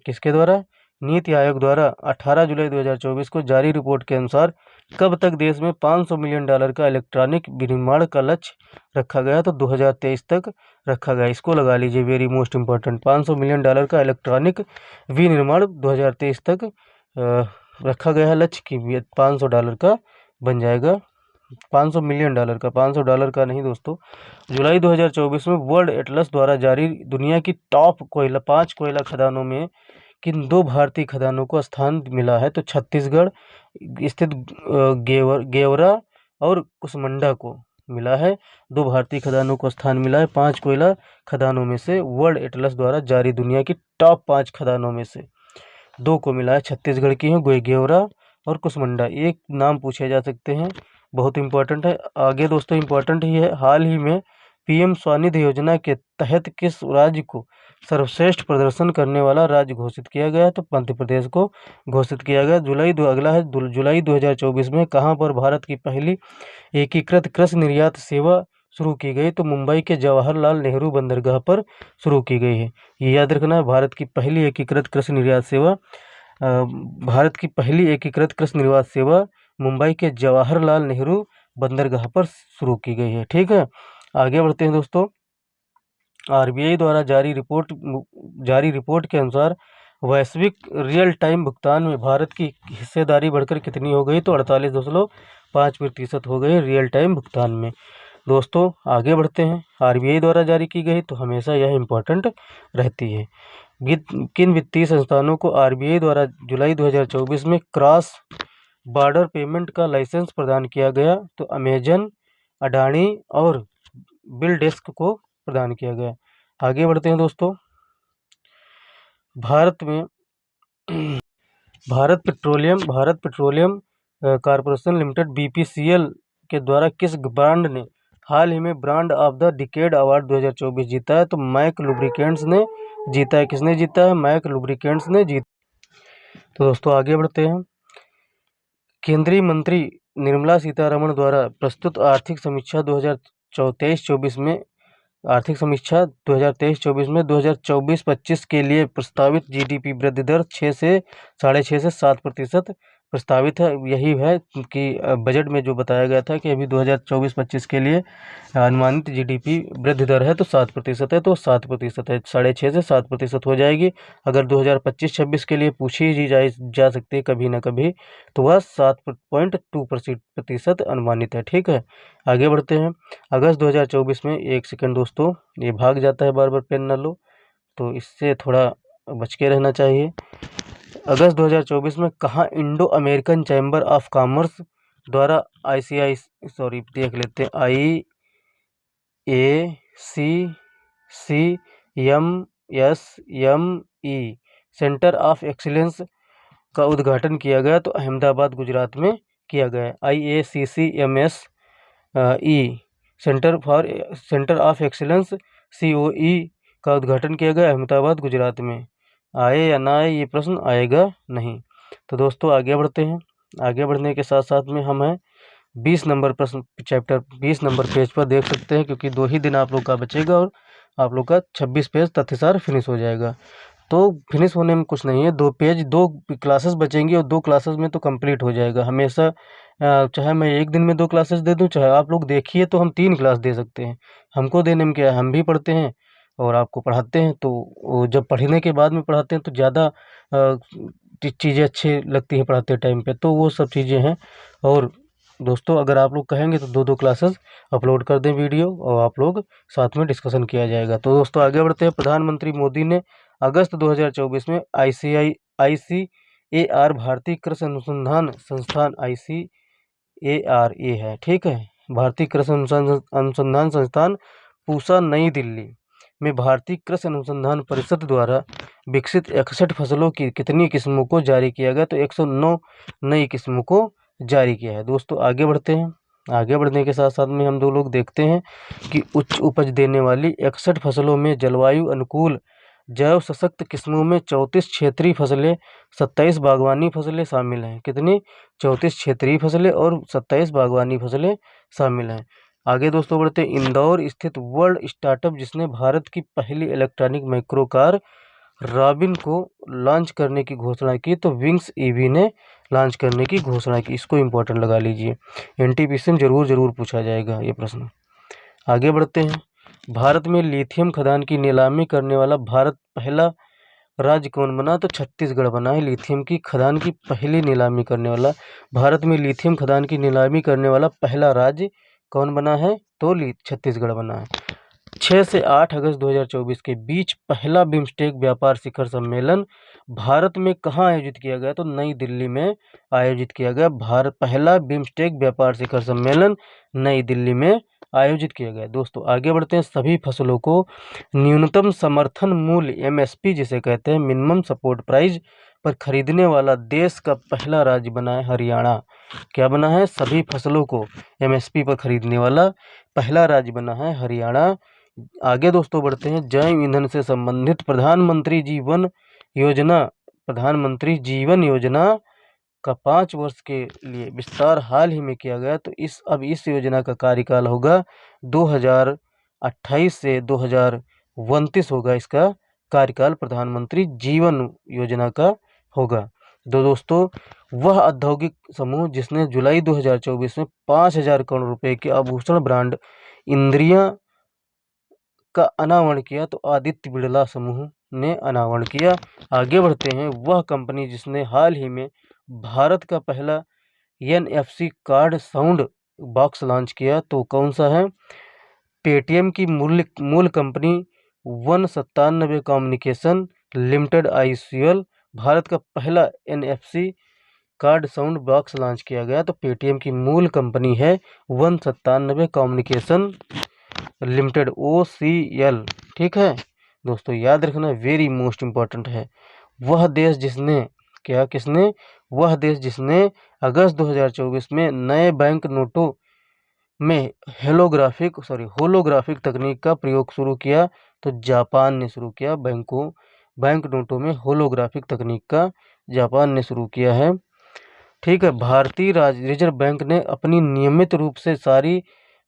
किसके द्वारा? नीति आयोग द्वारा 18 जुलाई 2024 को जारी रिपोर्ट के अनुसार कब तक देश में $500 मिलियन का इलेक्ट्रॉनिक विनिर्माण का लक्ष्य रखा गया? तो 2023 तक रखा गया। इसको लगा लीजिए, वेरी मोस्ट इंपॉर्टेंट। $500 मिलियन का इलेक्ट्रॉनिक विनिर्माण 2023 तक रखा गया है लक्ष्य की $500 का बन जाएगा $500 मिलियन का, $500 का नहीं दोस्तों। जुलाई 2024 में वर्ल्ड एटलस द्वारा जारी दुनिया की टॉप 5 कोयला खदानों में किन 2 भारतीय खदानों को स्थान मिला है? तो छत्तीसगढ़ स्थित गेवरा और कुसमुंडा को मिला है। 2 भारतीय खदानों को स्थान मिला है 5 कोयला खदानों में से। वर्ल्ड एटलस द्वारा जारी दुनिया की टॉप 5 खदानों में से 2 को मिला है। छत्तीसगढ़ की है गेवरा और कुसमुंडा। एक नाम पूछे जा सकते हैं, बहुत इंपॉर्टेंट है। आगे दोस्तों इंपॉर्टेंट ही है, हाल ही में पीएम स्वनिधि योजना के तहत किस राज्य को सर्वश्रेष्ठ प्रदर्शन करने वाला राज्य घोषित किया गया? तो मध्य प्रदेश को घोषित किया गया। जुलाई 2024 में कहां पर भारत की पहली एकीकृत कृषि निर्यात सेवा शुरू की गई? तो मुंबई के जवाहरलाल नेहरू बंदरगाह पर शुरू की गई है। ये याद रखना है, भारत की पहली एकीकृत कृषि निर्यात सेवा मुंबई के जवाहरलाल नेहरू बंदरगाह पर शुरू की गई है। ठीक है, आगे बढ़ते हैं दोस्तों। आरबीआई द्वारा जारी रिपोर्ट के अनुसार वैश्विक रियल टाइम भुगतान में भारत की हिस्सेदारी बढ़कर कितनी हो गई? तो 48.5% हो गई रियल टाइम भुगतान में। दोस्तों आगे बढ़ते हैं। आरबीआई द्वारा जारी की गई तो हमेशा यह इम्पोर्टेंट रहती है। किन वित्तीय संस्थानों को आरबीआई द्वारा जुलाई 2024 में क्रॉस बॉर्डर पेमेंट का लाइसेंस प्रदान किया गया? तो अमेजन, अडानी और बिलडेस्क को प्रदान किया गया। आगे बढ़ते हैं दोस्तों। Bharat petroleum corporation limited BPCL के द्वारा किस ब्रांड ने हाल ही में brand of the decade award 2024 जीता है? तो मैक लुब्रिकेंट्स ने जीता है। किसने जीता है? मैक लुब्रिकेंट्स ने जीता। तो दोस्तों आगे बढ़ते हैं। केंद्रीय मंत्री निर्मला सीतारमण द्वारा प्रस्तुत आर्थिक समीक्षा 2023-24 में 2024-25 के लिए प्रस्तावित जीडीपी वृद्धि दर 6.5 से 7% प्रस्तावित है। यही है कि बजट में जो बताया गया था कि अभी 2024-25 के लिए अनुमानित जीडीपी वृद्धि दर है तो 7% है, तो 7% है, 6.5 से 7% हो जाएगी। अगर 2025-26 के लिए पूछी जा सकती है कभी ना कभी, तो वह 7.2% अनुमानित है। ठीक है, आगे बढ़ते हैं। अगस्त 2024 में, एक सेकंड दोस्तों, ये भाग जाता है बार बार, पेन ना लो, तो इससे थोड़ा बच के रहना चाहिए। अगस्त 2024 में कहाँ Indo American chamber of commerce द्वारा IACCMSME सेंटर ऑफ एक्सीलेंस का उद्घाटन किया गया? तो अहमदाबाद गुजरात में किया गया। IACCMSE centre of excellence COE का उद्घाटन किया गया अहमदाबाद गुजरात में। आए या ना आए, ये प्रश्न आएगा नहीं। तो दोस्तों आगे बढ़ते हैं। आगे बढ़ने के साथ साथ में हम हैं 20 नंबर प्रश्न, चैप्टर 20 नंबर पेज पर देख सकते हैं, क्योंकि 2 ही दिन आप लोग का बचेगा और आप लोग का 26 पेज तथ्यसार फिनिश हो जाएगा। तो फिनिश होने में कुछ नहीं है, 2 पेज, 2 क्लासेस बचेंगी और 2 क्लासेस में तो कंप्लीट हो जाएगा। हमेशा चाहे मैं एक दिन में 2 क्लासेस दे दूं, चाहे आप लोग देखिए तो हम 3 क्लास दे सकते हैं। हमको देने में क्या है, हम भी पढ़ते हैं और आपको पढ़ाते हैं, तो जब पढ़ने के बाद में पढ़ाते हैं तो ज़्यादा चीज़ें अच्छी लगती हैं पढ़ाते टाइम पे, तो वो सब चीज़ें हैं। और दोस्तों अगर आप लोग कहेंगे तो 2 क्लासेस अपलोड कर दें वीडियो, और आप लोग साथ में डिस्कशन किया जाएगा। तो दोस्तों आगे बढ़ते हैं। प्रधानमंत्री मोदी ने अगस्त 2024 में ICAR भारतीय कृषि अनुसंधान संस्थान ICAR है, ठीक है, भारतीय कृषि अनुसंधान संस्थान पूसा नई दिल्ली में भारतीय कृषि अनुसंधान परिषद द्वारा विकसित 61 फसलों की कितनी किस्मों को जारी किया गया? तो 109 नई किस्मों को जारी किया है। दोस्तों आगे बढ़ते हैं। आगे बढ़ने के साथ साथ में हम 2 लोग देखते हैं कि उच्च उपज देने वाली 61 फसलों में जलवायु अनुकूल जैव सशक्त किस्मों में 34 क्षेत्रीय फसलें, 27 बागवानी फसलें शामिल हैं। कितनी? 34 क्षेत्रीय फसलें और 27 बागवानी फसलें शामिल हैं। आगे दोस्तों बढ़ते हैं। इंदौर स्थित वर्ल्ड स्टार्टअप जिसने भारत की पहली इलेक्ट्रॉनिक माइक्रो कार रॉबिन को लॉन्च करने की घोषणा की, तो विंग्स ईवी ने लॉन्च करने की घोषणा की। इसको इम्पोर्टेंट लगा लीजिए, एनटीपीसी में जरूर पूछा जाएगा ये प्रश्न। आगे बढ़ते हैं। भारत में लिथियम खदान की नीलामी करने वाला भारत पहला राज्य कौन बना, तो छत्तीसगढ़ बना है लिथियम की खदान की पहली नीलामी करने वाला। भारत में लिथियम खदान की नीलामी करने वाला पहला राज्य कौन बना है, तो छत्तीसगढ़ बना है। 6 से 8 अगस्त 2024 के बीच पहला बिम्स्टेक व्यापार शिखर सम्मेलन भारत में कहाँ आयोजित किया गया, तो नई दिल्ली में आयोजित किया गया। भारत पहला बिम्स्टेक व्यापार शिखर सम्मेलन नई दिल्ली में आयोजित किया गया। दोस्तों आगे बढ़ते हैं। सभी फसलों को न्यूनतम समर्थन मूल्य एमएसपी जिसे कहते हैं, मिनिमम सपोर्ट प्राइस पर खरीदने वाला देश का पहला राज्य बना है हरियाणा। क्या बना है, सभी फसलों को एमएसपी पर खरीदने वाला पहला राज्य बना है हरियाणा। आगे दोस्तों बढ़ते हैं। जैव ईंधन से संबंधित प्रधानमंत्री जीवन योजना का 5 वर्ष के लिए विस्तार हाल ही में किया गया। तो इस योजना का कार्यकाल होगा 2028 से 2029 होगा इसका कार्यकाल, प्रधानमंत्री जीवन योजना का होगा। तो दोस्तों वह औद्योगिक समूह जिसने जुलाई 2024 में 5,000 करोड़ रुपए के आभूषण ब्रांड इंद्रिया का अनावरण किया, तो आदित्य बिड़ला समूह ने अनावरण किया। आगे बढ़ते हैं। वह कंपनी जिसने हाल ही में भारत का पहला NFC card sound box launch किया, तो कौन सा है, पेटीएम की मूल company 197 communication limited ICL Bharat का पहला NFC card sound box launch किया गया। तो पेटीएम की मूल कंपनी है 197 कम्युनिकेशन लिमिटेड OCL। ठीक है दोस्तों, याद रखना, वेरी मोस्ट इम्पोर्टेंट है। वह देश जिसने अगस्त 2024 में नए बैंक नोटों में होलोग्राफिक तकनीक का प्रयोग शुरू किया, तो जापान ने शुरू किया। बैंक नोटों में होलोग्राफिक तकनीक का जापान ने शुरू किया है। ठीक है। भारतीय रिजर्व बैंक ने अपनी नियमित रूप से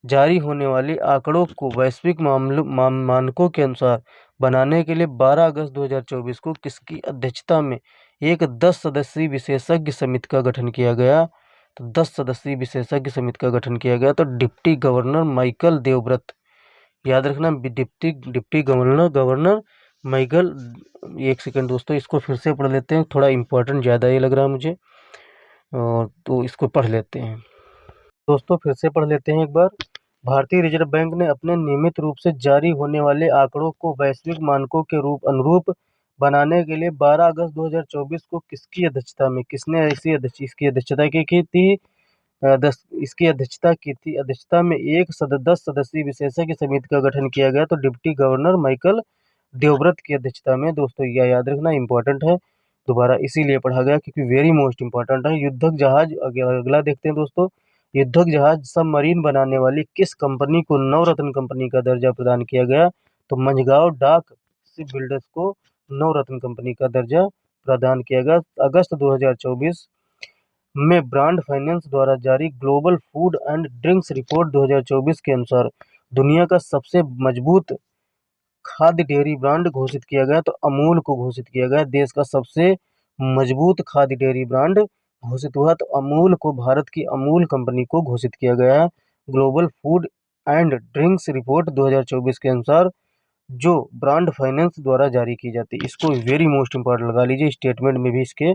जारी होने वाले आंकड़ों को वैश्विक मानकों के अनुसार बनाने के लिए 12 अगस्त 2024 को किसकी अध्यक्षता में एक 10 सदस्यीय विशेषज्ञ समिति का गठन किया गया, तो 10 सदस्यीय विशेषज्ञ समिति का गठन किया गया। तो डिप्टी गवर्नर माइकल देवव्रत, याद रखना, डिप्टी गवर्नर माइकल। एक सेकंड दोस्तों, इसको फिर से पढ़ लेते हैं, थोड़ा इम्पोर्टेंट ज़्यादा ये लग रहा है मुझे, तो इसको पढ़ लेते हैं दोस्तों, फिर से पढ़ लेते हैं एक बार। भारतीय रिजर्व बैंक ने अपने नियमित रूप से जारी होने वाले आंकड़ों को वैश्विक मानकों के अनुरूप बनाने के लिए 12 अगस्त 2024 को किसकी अध्यक्षता में, किसने इसकी अध्यक्षता की थी, इसकी अध्यक्षता में 10 सदस्यीय विशेषज्ञ समिति का गठन किया गया। तो डिप्टी गवर्नर माइकल देवव्रत की अध्यक्षता में। दोस्तों यह याद रखना इम्पोर्टेंट है, दोबारा इसीलिए पढ़ा गया क्योंकि वेरी मोस्ट इम्पोर्टेंट है। युद्धक जहाज, अगला देखते हैं दोस्तों। युद्धक जहाज सबमरीन बनाने वाली किस कंपनी को नवरत्न कंपनी का दर्जा प्रदान किया गया, तो मझगांव डाक शिप बिल्डर्स को नवरत्न कंपनी का दर्जा प्रदान किया गया। अगस्त 2024 में ब्रांड फाइनेंस द्वारा जारी global food and drinks report 2024 के अनुसार दुनिया का सबसे मजबूत खाद्य डेयरी ब्रांड घोषित किया गया, तो अमूल को घोषित किया गया देश का सबसे मजबूत खाद्य डेयरी ब्रांड घोषित हुआ। तो अमूल को, भारत की अमूल कंपनी को घोषित किया गया है global food and drinks report 2024 के अनुसार, जो ब्रांड फाइनेंस द्वारा जारी की जाती है। इसको वेरी मोस्ट इंपॉर्टेंट लगा लीजिए, स्टेटमेंट में भी इसके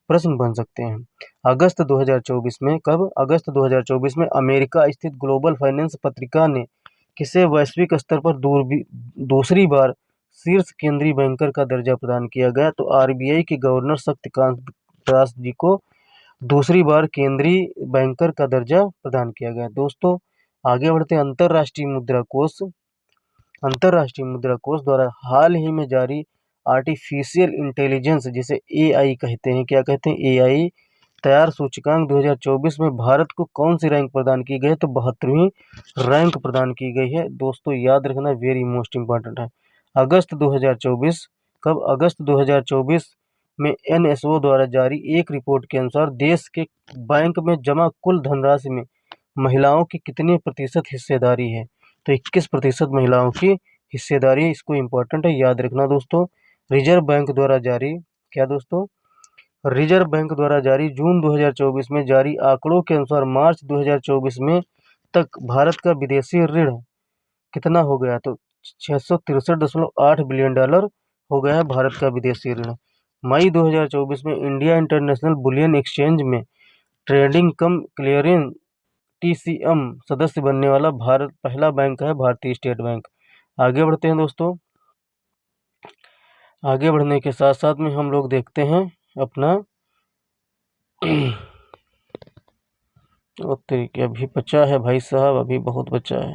प्रश्न बन सकते हैं। अगस्त 2024 में, कब, अगस्त 2024 में अमेरिका स्थित ग्लोबल फाइनेंस पत्रिका ने किसे वैश्विक स्तर पर दूसरी बार शीर्ष केंद्रीय बैंकर का दर्जा प्रदान किया गया, तो आरबीआई के गवर्नर शक्तिकांत दास जी को दूसरी बार केंद्रीय बैंकर का दर्जा प्रदान किया गया। दोस्तों आगे बढ़ते हैं। अंतर्राष्ट्रीय मुद्रा कोष द्वारा हाल ही में जारी आर्टिफिशियल इंटेलिजेंस जिसे एआई कहते हैं, क्या कहते हैं, एआई तैयार सूचकांक 2024 में भारत को कौन सी रैंक प्रदान की गई है, तो 72वीं रैंक प्रदान की गई है। दोस्तों याद रखना, वेरी मोस्ट इंपॉर्टेंट है। अगस्त 2024, कब, अगस्त 2024 में एनएसओ द्वारा जारी एक रिपोर्ट के अनुसार देश के बैंक में जमा कुल धनराशि में महिलाओं की कितने प्रतिशत हिस्सेदारी है, तो 21% महिलाओं की हिस्सेदारी है। इसको इम्पोर्टेंट है, याद रखना दोस्तों। रिजर्व बैंक द्वारा जारी, क्या दोस्तों, रिजर्व बैंक द्वारा जारी जून 2024 में जारी आंकड़ों के अनुसार मार्च 2024 में तक भारत का विदेशी ऋण कितना हो गया, तो $663.8 बिलियन हो गया है भारत का विदेशी ऋण। मई 2024 में इंडिया इंटरनेशनल बुलियन एक्सचेंज में ट्रेडिंग कम क्लियरिंग TCM सदस्य बनने वाला भारत पहला बैंक है भारतीय स्टेट बैंक। आगे बढ़ते हैं दोस्तों। आगे बढ़ने के साथ साथ में हम लोग देखते हैं अपना तरीके अभी बचा है भाई साहब, अभी बहुत बचा है,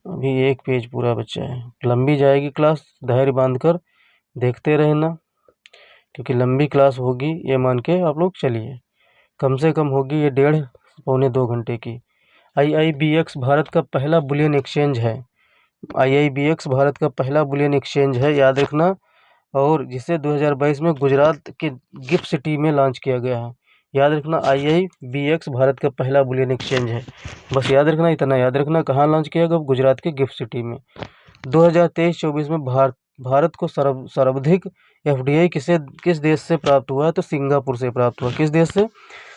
अभी एक पेज पूरा बचा है। लंबी जाएगी क्लास, धैर्य बांधकर देखते रहना, क्योंकि लंबी क्लास होगी ये मान के आप लोग चलिए। कम से कम होगी ये 1.5-2 घंटे की। IIBX भारत का पहला बुलियन एक्सचेंज है। IIBX भारत का पहला बुलियन एक्सचेंज है, याद रखना। और जिसे 2022 में गुजरात के गिफ्ट सिटी में लॉन्च किया गया है। याद रखना, IIBX भारत का पहला बुलियन एक्सचेंज है। बस याद रखना, इतना याद रखना। कहाँ लॉन्च किया गया? गुजरात के गिफ्ट सिटी में। 2023-24 में भारत को सर्वाधिक FDI किस देश से प्राप्त हुआ है? तो सिंगापुर से प्राप्त हुआ। किस देश से?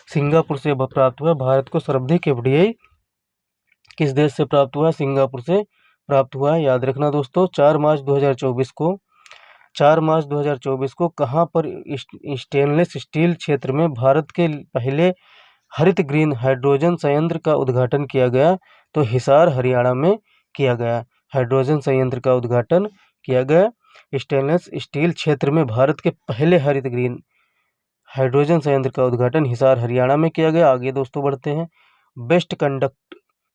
सिंगापुर से प्राप्त हुआ। भारत को सर्वाधिक FDI किस देश से प्राप्त हुआ? सिंगापुर से प्राप्त हुआ है, याद रखना दोस्तों। 4 मार्च 2024 को कहाँ पर स्टेनलेस स्टील क्षेत्र में भारत के पहले हरित ग्रीन हाइड्रोजन संयंत्र का उद्घाटन किया गया? तो हिसार हरियाणा में किया गया। हाइड्रोजन संयंत्र का उद्घाटन किया गया स्टेनलेस स्टील क्षेत्र में भारत के पहले हरित ग्रीन हाइड्रोजन संयंत्र का उद्घाटन हिसार हरियाणा में किया गया। आगे दोस्तों बढ़ते हैं। Best conduct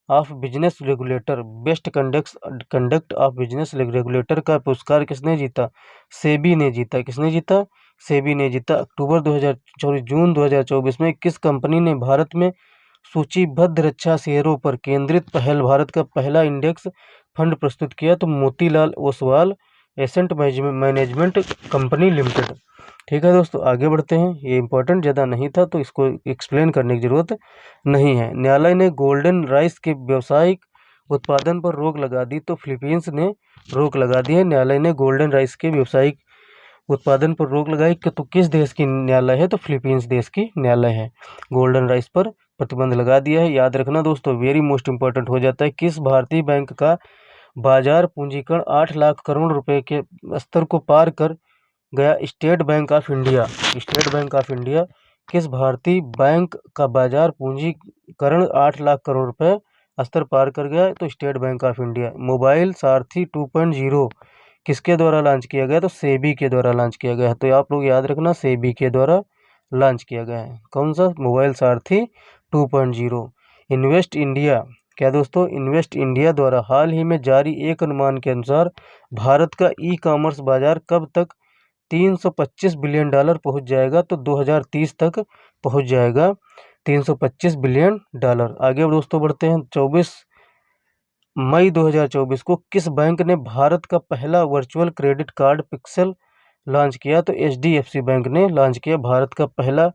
of business regulator, best conduct of business regulator का पुरस्कार किसने जीता? सेबी ने जीता। किसने जीता? सेबी ने जीता। जून 2024 में किस कंपनी ने भारत में सूचीबद्ध रक्षा शेयरों पर केंद्रित भारत का पहला इंडेक्स फंड प्रस्तुत किया? तो Motilal Oswal asset management company limited. ठीक है दोस्तों, आगे बढ़ते हैं। ये इंपॉर्टेंट ज़्यादा नहीं था तो इसको एक्सप्लेन करने की ज़रूरत नहीं है। न्यायालय ने गोल्डन राइस के व्यावसायिक उत्पादन पर रोक लगा दी। तो फिलीपींस ने रोक लगा दी है। न्यायालय ने गोल्डन राइस के व्यावसायिक उत्पादन पर रोक लगाई। तो किस देश की न्यायालय है? तो फिलीपींस देश की न्यायालय है। गोल्डन राइस पर प्रतिबंध लगा दिया है। याद रखना दोस्तों, वेरी मोस्ट इंपॉर्टेंट हो जाता है। किस भारतीय बैंक का बाजार पूंजीकरण 8 लाख करोड़ रुपए के स्तर को पार कर गया? State bank of India. State bank of India किस भारतीय बैंक का बाजार पूंजीकरण 8 लाख करोड़ रुपए स्तर पार कर गया? तो state bank of India. Mobile सारथी 2.0 किसके द्वारा लॉन्च किया गया? तो सेबी के द्वारा लॉन्च किया गया है। तो आप लोग याद रखना, सेबी के द्वारा लॉन्च किया गया है। कौन सा? मोबाइल सारथी 2.0। इन्वेस्ट इंडिया, क्या दोस्तों? इन्वेस्ट इंडिया द्वारा हाल ही में जारी एक अनुमान के अनुसार भारत का ई-कॉमर्स बाजार कब तक $325 बिलियन पहुंच जाएगा? तो 2030 तक पहुंच जाएगा $325 बिलियन। आगे दोस्तों बढ़ते हैं। 24 मई 2024 को किस बैंक ने भारत का पहला virtual credit card pixel launch किया? तो HDFC बैंक ने लॉन्च किया भारत का पहला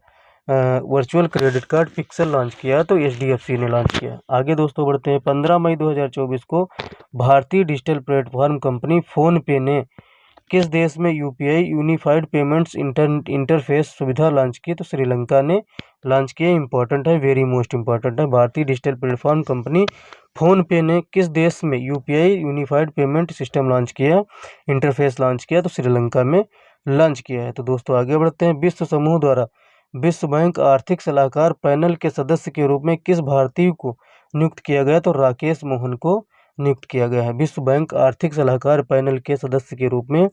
virtual credit card pixel launch किया। तो HDFC ने लॉन्च किया। आगे दोस्तों बढ़ते हैं। 15 मई 2024 को भारतीय डिजिटल प्लेटफॉर्म कंपनी फ़ोनपे ने किस देश में UPI यूनिफाइड पेमेंट्स इंटरफेस सुविधा लॉन्च की? तो श्रीलंका ने लॉन्च किया। इंपॉर्टेंट है, वेरी मोस्ट इंपॉर्टेंट है। भारतीय डिजिटल प्लेटफॉर्म कंपनी फ़ोनपे ने किस देश में UPI unified payment system launch किया, इंटरफेस लॉन्च किया? तो श्रीलंका में लॉन्च किया है। तो दोस्तों आगे बढ़ते हैं। विश्व समूह द्वारा विश्व बैंक आर्थिक सलाहकार पैनल के सदस्य के रूप में किस भारतीय को नियुक्त किया गया? तो राकेश मोहन को नियुक्त किया गया है। विश्व बैंक आर्थिक सलाहकार पैनल के सदस्य के रूप में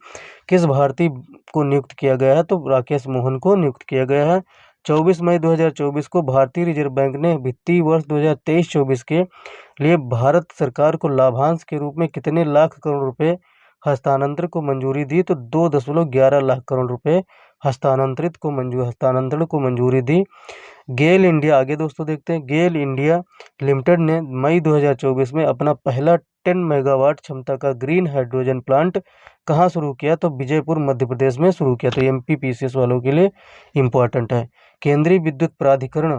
किस भारतीय को नियुक्त किया गया है? तो राकेश मोहन को नियुक्त किया गया है। 24 मई 2024 को भारतीय रिजर्व बैंक ने वित्तीय वर्ष 2023-24 के लिए भारत सरकार को लाभांश के रूप में कितने लाख करोड़ रुपए हस्तांतरण को मंजूरी दी? तो 2.11 लाख करोड़ रुपए हस्तांतरण को मंजूरी दी। गेल इंडिया, आगे दोस्तों देखते हैं। गेल इंडिया लिमिटेड ने मई 2024 में अपना पहला 10 मेगावाट क्षमता का ग्रीन हाइड्रोजन प्लांट कहाँ शुरू किया? तो विजयपुर मध्य प्रदेश में शुरू किया। तो MPPCS वालों के लिए इम्पोर्टेंट है। केंद्रीय विद्युत प्राधिकरण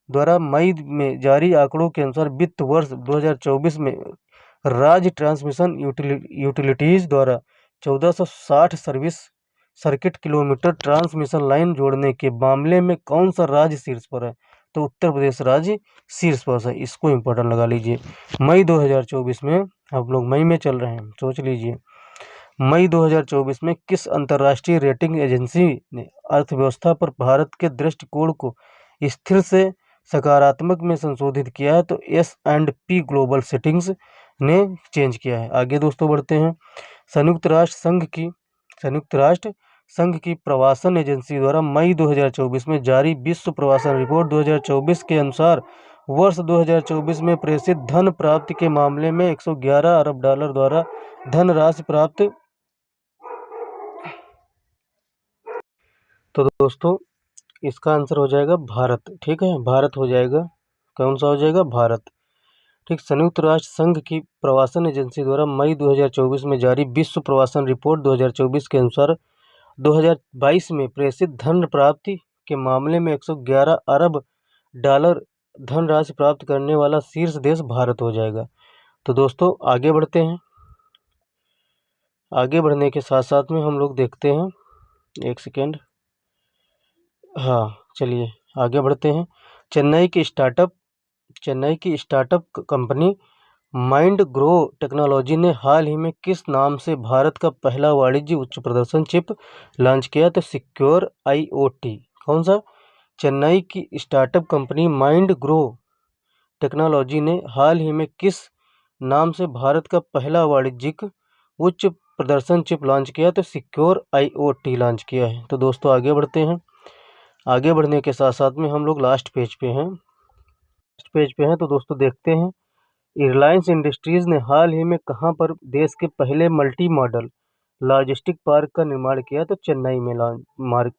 द्वारा मई में जारी आंकड़ों के अनुसार वित्त वर्ष 2024 में राज्य ट्रांसमिशन यूटिलिटीज द्वारा 1460 service circuit kilometre transmission line जोड़ने के मामले में कौन सा राज्य शीर्ष पर है? तो उत्तर प्रदेश राज्य शीर्ष पर है। इसको इम्पोर्टेंट लगा लीजिए। मई 2024 में, आप लोग मई में चल रहे हैं, सोच लीजिए। मई 2024 में किस अंतर्राष्ट्रीय रेटिंग एजेंसी ने अर्थव्यवस्था पर भारत के दृष्टिकोण को स्थिर से सकारात्मक में संशोधित किया है? तो S&P ग्लोबल सेटिंग्स ने चेंज किया है। आगे दोस्तों बढ़ते हैं। संयुक्त राष्ट्र संघ की प्रवासन एजेंसी द्वारा मई 2024 में जारी विश्व प्रवासन रिपोर्ट 2024 के अनुसार वर्ष 2024 में प्रेषित धन प्राप्ति के मामले में 111 अरब डॉलर द्वारा धनराशि प्राप्त। तो दोस्तों इसका आंसर हो जाएगा भारत। ठीक है, भारत हो जाएगा। कौन सा हो जाएगा? भारत। ठीक। संयुक्त राष्ट्र संघ की प्रवासन एजेंसी द्वारा मई 2024 में जारी विश्व प्रवासन रिपोर्ट 2024 के अनुसार 2022 में प्रेषित धन प्राप्ति के मामले में 111 अरब डॉलर धनराशि प्राप्त करने वाला शीर्ष देश भारत हो जाएगा। तो दोस्तों आगे बढ़ते हैं। आगे बढ़ने के साथ साथ में हम लोग देखते हैं, एक सेकेंड, हाँ चलिए आगे बढ़ते हैं। चेन्नई की startup company mind grow technology ने हाल ही में किस नाम से भारत का पहला वाणिज्य उच्च प्रदर्शन चिप लॉन्च किया? तो सिक्योर IoT। कौन सा? चेन्नई की startup company mind grow technology ने हाल ही में किस नाम से भारत का पहला वाणिज्यिक उच्च प्रदर्शन चिप लॉन्च किया? तो सिक्योर IoT लॉन्च किया है। तो दोस्तों आगे बढ़ते हैं। आगे बढ़ने के साथ साथ में हम लोग लास्ट पेज पे हैं। तो दोस्तों देखते हैं, रिलायंस इंडस्ट्रीज ने हाल ही में कहां पर देश के पहले मल्टी मॉडल लॉजिस्टिक पार्क का निर्माण किया? तो चेन्नई में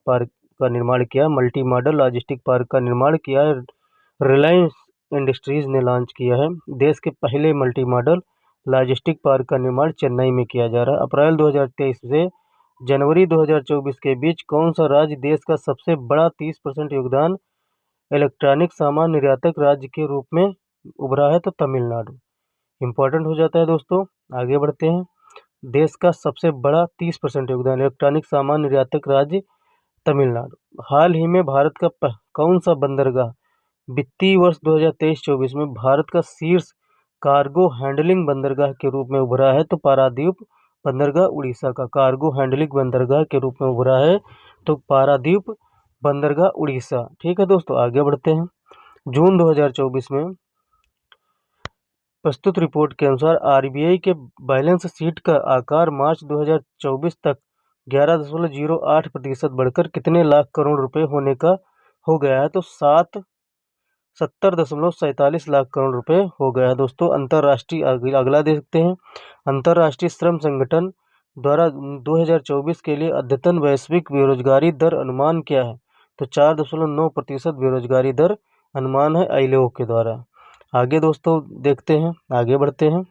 पार्क का निर्माण किया, मल्टी मॉडल लॉजिस्टिक पार्क का निर्माण किया है। रिलायंस इंडस्ट्रीज ने लॉन्च किया है। देश के पहले मल्टी मॉडल लॉजिस्टिक पार्क का निर्माण चेन्नई में किया जा रहा है। अप्रैल 2023 से जनवरी 2024 के बीच कौन सा राज्य देश का सबसे बड़ा 30% योगदान इलेक्ट्रॉनिक सामान निर्यातक राज्य के रूप में उभरा है? तो तमिलनाडु। इंपॉर्टेंट हो जाता है दोस्तों। आगे बढ़ते हैं। देश का सबसे बड़ा 30% योगदान इलेक्ट्रॉनिक सामान निर्यातक राज्य तमिलनाडु। हाल ही में भारत का कौन सा बंदरगाह वित्तीय वर्ष 2023-24 में भारत का शीर्ष कार्गो हैंडलिंग बंदरगाह के रूप में उभरा है? तो पारादीप बंदरगाह उड़ीसा का कार्गो हैंडलिंग बंदरगाह के रूप में उभरा है, तो पारादीप बंदरगाह उड़ीसा। ठीक है दोस्तों आगे बढ़ते हैं। जून 2024 में प्रस्तुत रिपोर्ट के अनुसार RBI के बैलेंस शीट का आकार मार्च 2024 तक 11.08% बढ़कर कितने लाख करोड़ रुपए होने का हो गया है? तो 70.47 लाख करोड़ रुपए हो गया है दोस्तों। अंतर्राष्ट्रीय अगला देखते हैं। अंतर्राष्ट्रीय श्रम संगठन द्वारा 2024 के लिए अद्यतन वैश्विक बेरोजगारी दर अनुमान क्या है? तो 4.9% बेरोजगारी दर अनुमान है ILO के द्वारा। आगे दोस्तों देखते हैं, आगे बढ़ते हैं।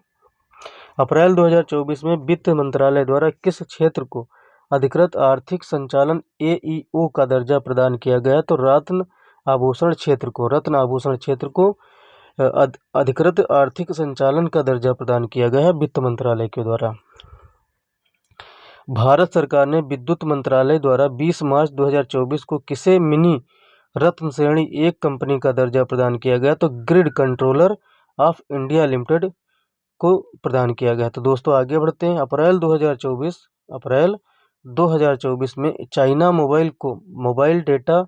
अप्रैल 2024 में वित्त मंत्रालय द्वारा किस क्षेत्र को अधिकृत आर्थिक संचालन AEO का दर्जा प्रदान किया गया? तो रत्न आभूषण क्षेत्र को अधिकृत आर्थिक संचालन का दर्जा प्रदान किया गया है वित्त मंत्रालय के द्वारा। भारत सरकार ने विद्युत मंत्रालय द्वारा 20 मार्च 2024 को किसे मिनी रत्न श्रेणी 1 कंपनी का दर्जा प्रदान किया गया? तो grid controller of India limited को प्रदान किया गया। तो दोस्तों आगे बढ़ते हैं। अप्रैल 2024 में चाइना मोबाइल डेटा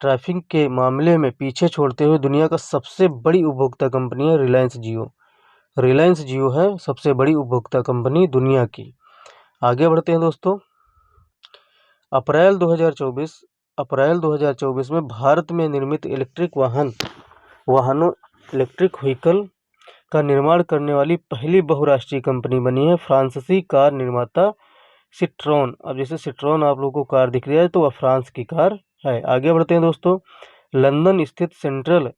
ट्रैफिक के मामले में पीछे छोड़ते हुए दुनिया का सबसे बड़ी उपभोक्ता कंपनी है रिलायंस जियो है सबसे बड़ी उपभोक्ता कंपनी दुनिया की। आगे बढ़ते हैं दोस्तों। अप्रैल 2024 में भारत में निर्मित इलेक्ट्रिक व्हीकल का निर्माण करने वाली पहली बहुराष्ट्रीय कंपनी बनी है फ्रांसीसी कार निर्माता सिट्रोन। अब जैसे सिट्रोन आप लोगों को कार दिख रही है तो वह फ्रांस की कार है। आगे बढ़ते हैं दोस्तों। लंदन स्थित सेंट्रल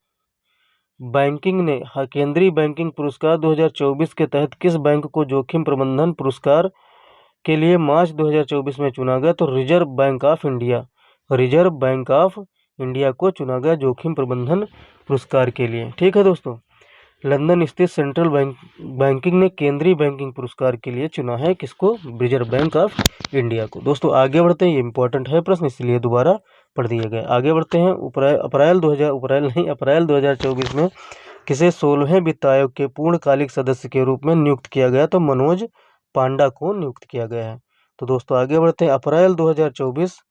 बैंकिंग ने केंद्रीय बैंकिंग पुरस्कार 2024 के तहत किस बैंक को जोखिम प्रबंधन पुरस्कार के लिए मार्च 2024 में चुना गया? तो रिजर्व बैंक ऑफ इंडिया को चुना गया जोखिम प्रबंधन पुरस्कार के लिए। ठीक है दोस्तों। लंदन स्थित सेंट्रल बैंकिंग ने केंद्रीय बैंकिंग पुरस्कार के लिए चुना है किसको? रिजर्व बैंक ऑफ इंडिया को। दोस्तों आगे बढ़ते हैं, ये इंपॉर्टेंट है प्रश्न इसलिए दोबारा पढ़ दिए गए। आगे बढ़ते हैं। अप्रैल 2024 में किसे 16वें वित्त आयोग के पूर्णकालिक सदस्य के रूप में नियुक्त किया गया? तो मनोज पांडा को नियुक्त किया गया है। तो दोस्तों आगे बढ़ते हैं। अप्रैल 2024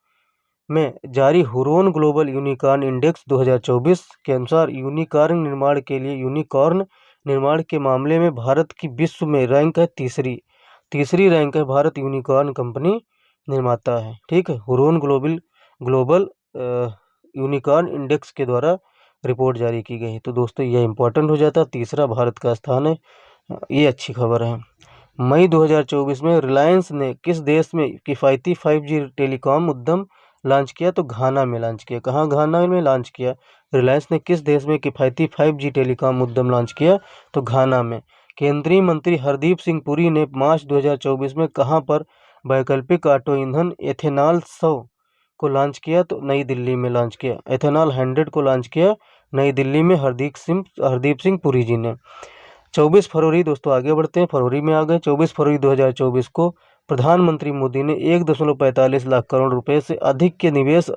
में जारी हुरोन ग्लोबल यूनिकॉर्न इंडेक्स 2024 के अनुसार यूनिकॉर्न निर्माण के मामले में भारत की विश्व में रैंक है तीसरी रैंक है। भारत यूनिकॉर्न कंपनी निर्माता है। ठीक है, हुरोन ग्लोबल यूनिकॉर्न इंडेक्स के द्वारा रिपोर्ट जारी की गई। तो दोस्तों ये इंपॉर्टेंट हो जाता है, तीसरा भारत का स्थान है, ये अच्छी खबर है। मई 2024 में रिलायंस ने किस देश में किफ़ायती 5G टेलीकॉम उद्यम लॉन्च किया? तो घाना में लॉन्च किया। कहाँ? घाना में लॉन्च किया। रिलायंस ने किस देश में किफ़ायती 5G टेलीकॉम उद्यम लॉन्च किया? तो घाना में। केंद्रीय मंत्री हरदीप सिंह पुरी ने मार्च 2024 में कहाँ पर वैकल्पिक ऑटो ईंधन एथेनॉल 100 को लॉन्च किया? तो नई दिल्ली में लॉन्च किया। एथेनॉल 100 को लॉन्च किया नई दिल्ली में हरदीप सिंह पुरी जी ने। 24 फरवरी, दोस्तों आगे बढ़ते हैं, फरवरी में आ गए। 24 फरवरी 2024 को प्रधानमंत्री मोदी ने 1.45 लाख करोड़ रुपए से अधिक के निवेश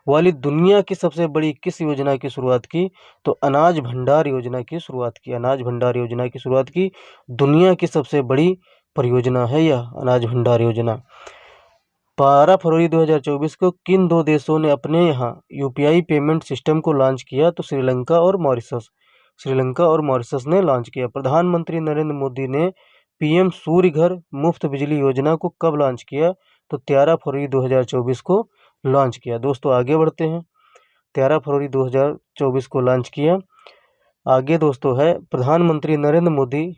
वाली दुनिया की सबसे बड़ी किस योजना की शुरुआत की? तो अनाज भंडार योजना की शुरुआत की। अनाज भंडार योजना की शुरुआत की। दुनिया की सबसे बड़ी परियोजना है यह अनाज भंडार योजना। 12 फरवरी 2024 को किन दो देशों ने अपने यहाँ यूपीआई पेमेंट सिस्टम को लॉन्च किया? तो श्रीलंका और मॉरिशस ने लॉन्च किया। प्रधानमंत्री नरेंद्र मोदी ने पीएम सूर्य घर मुफ्त बिजली योजना को कब लॉन्च किया? तो 13 फरवरी 2024 को लॉन्च किया। दोस्तों आगे बढ़ते हैं, 13 फरवरी 2024 को लॉन्च किया। आगे दोस्तों है, प्रधानमंत्री नरेंद्र मोदी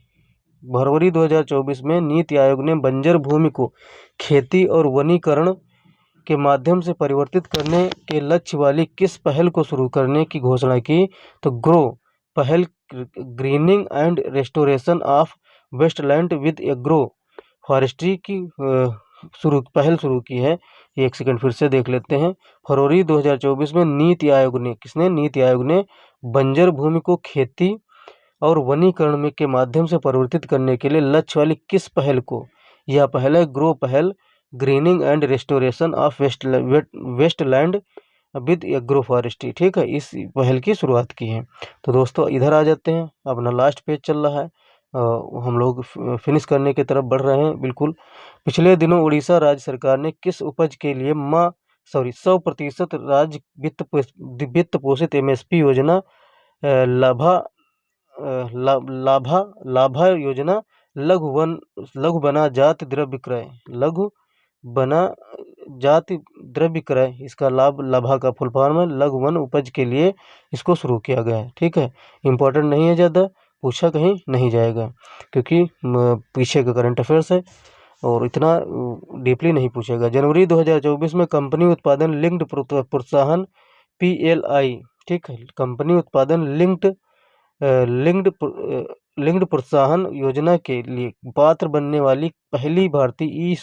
फरवरी 2024 में नीति आयोग ने बंजर भूमि को खेती और वनीकरण के माध्यम से परिवर्तित करने के लक्ष्य वाली किस पहल को शुरू करने की घोषणा की? तो ग्रो पहल, greening and restoration of wasteland with agro forestry की पहल शुरू की है। ये एक सेकंड फिर से देख लेते हैं। फरवरी 2024 में नीति आयोग ने बंजर भूमि को खेती और वनीकरण के माध्यम से परिवर्तित करने के लिए लक्ष्य वाली किस पहल को? यह पहल है ग्रो पहल, greening and restoration of wasteland with agro forestry. ठीक है, इस पहल की शुरुआत की है। तो दोस्तों इधर आ जाते हैं, अपना लास्ट पेज चल रहा है, हम लोग फिनिश करने की तरफ बढ़ रहे हैं बिल्कुल। पिछले दिनों उड़ीसा राज्य सरकार ने किस उपज के लिए 100% राज्य वित्त पोषित MSP योजना लाभा योजना लघु बनाजात द्रव्य क्रय इसका लाभा का फुल फॉर्म है, लघु वन उपज के लिए इसको शुरू किया गया है। ठीक है, इंपॉर्टेंट नहीं है, ज़्यादा पूछा कहीं नहीं जाएगा क्योंकि पीछे का करंट अफेयर्स है और इतना डीपली नहीं पूछेगा। जनवरी 2024 में कंपनी उत्पादन लिंक्ड प्रोत्साहन PLI, ठीक है, कंपनी उत्पादन लिंक्ड प्रोत्साहन योजना के लिए पात्र बनने वाली पहली भारतीय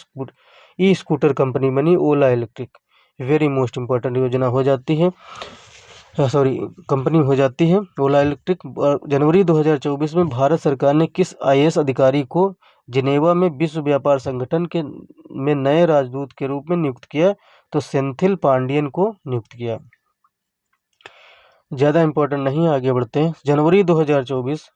ई स्कूटर कंपनी बनी ओला इलेक्ट्रिक। वेरी मोस्ट इम्पोर्टेंट योजना हो जाती है, कंपनी हो जाती है ओला इलेक्ट्रिक। जनवरी 2024 में भारत सरकार ने किस IAS अधिकारी को जिनेवा में विश्व व्यापार संगठन में नए राजदूत के रूप में नियुक्त किया? तो सेंथिल पांडियन को नियुक्त किया। ज़्यादा इंपॉर्टेंट नहीं, आगे बढ़ते हैं। जनवरी 2024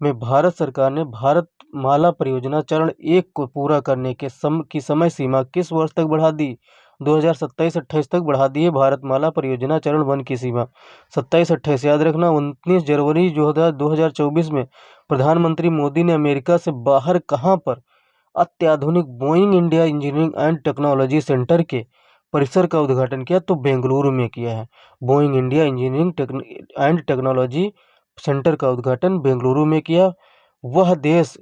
में भारत सरकार ने भारत माला परियोजना चरण 1 को पूरा करने की समय सीमा किस वर्ष तक बढ़ा दी? 2027-28 तक बढ़ा दी है भारत माला परियोजना चरण 1 की सीमा। 27-28 याद रखना। 19 जनवरी 2024 में प्रधानमंत्री मोदी ने अमेरिका से बाहर कहाँ पर अत्याधुनिक Boeing India engineering and technology centre के परिसर का उद्घाटन किया? तो बेंगलुरु में किया है। Boeing India engineering and technology centre का उद्घाटन बेंगलुरु में किया। वह देश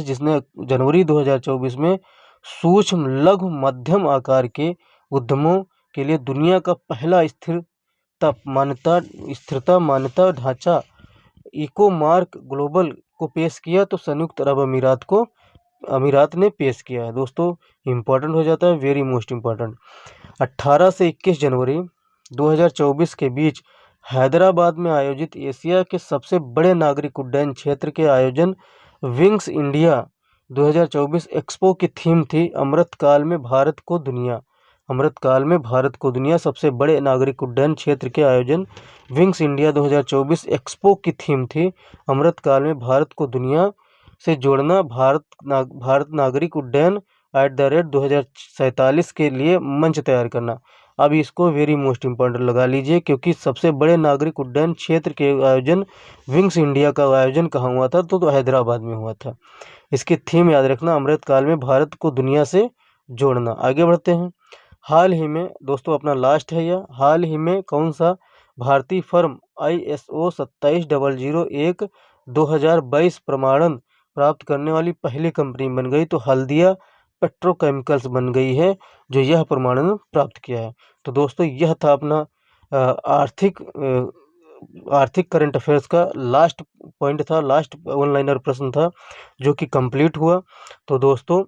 जिसने जनवरी 2024 में सूक्ष्म लघु मध्यम आकार के उद्यमों के लिए दुनिया का पहला स्थिरता मान्यता ढांचा इकोमार्क ग्लोबल को पेश किया? तो संयुक्त अरब अमीरात ने पेश किया है। दोस्तों इंपॉर्टेंट हो जाता है, वेरी मोस्ट इम्पॉर्टेंट। 18 से 21 जनवरी 2024 के बीच हैदराबाद में आयोजित एशिया के सबसे बड़े नागरिक उड्डयन क्षेत्र के आयोजन विंग्स इंडिया 2024 एक्सपो की थीम थी अमृतकाल में भारत को दुनिया। सबसे बड़े नागरिक उड्डयन क्षेत्र के आयोजन विंग्स इंडिया 2024 एक्सपो की थीम थी अमृतकाल में भारत को दुनिया। से जोड़ना, भारत नागरिक उड्डयन @2047 के लिए मंच तैयार करना। अब इसको वेरी मोस्ट इम्पोर्टेंट लगा लीजिए, क्योंकि सबसे बड़े नागरिक उड्डयन क्षेत्र के आयोजन विंग्स इंडिया का आयोजन कहाँ हुआ था, तो हैदराबाद में हुआ था। इसकी थीम याद रखना, अमृतकाल में भारत को दुनिया से जोड़ना। आगे बढ़ते हैं। हाल ही में दोस्तों अपना लास्ट है यह, हाल ही में कौन सा भारतीय फर्म ISO 27001 2022 प्रमाणन प्राप्त करने वाली पहली कंपनी बन गई, तो हल्दिया पेट्रोकेमिकल्स बन गई है जो यह प्रमाणन प्राप्त किया है। तो दोस्तों यह था अपना आर्थिक करंट अफेयर्स का लास्ट पॉइंट था, लास्ट ऑनलाइनर प्रश्न था जो कि कंप्लीट हुआ। तो दोस्तों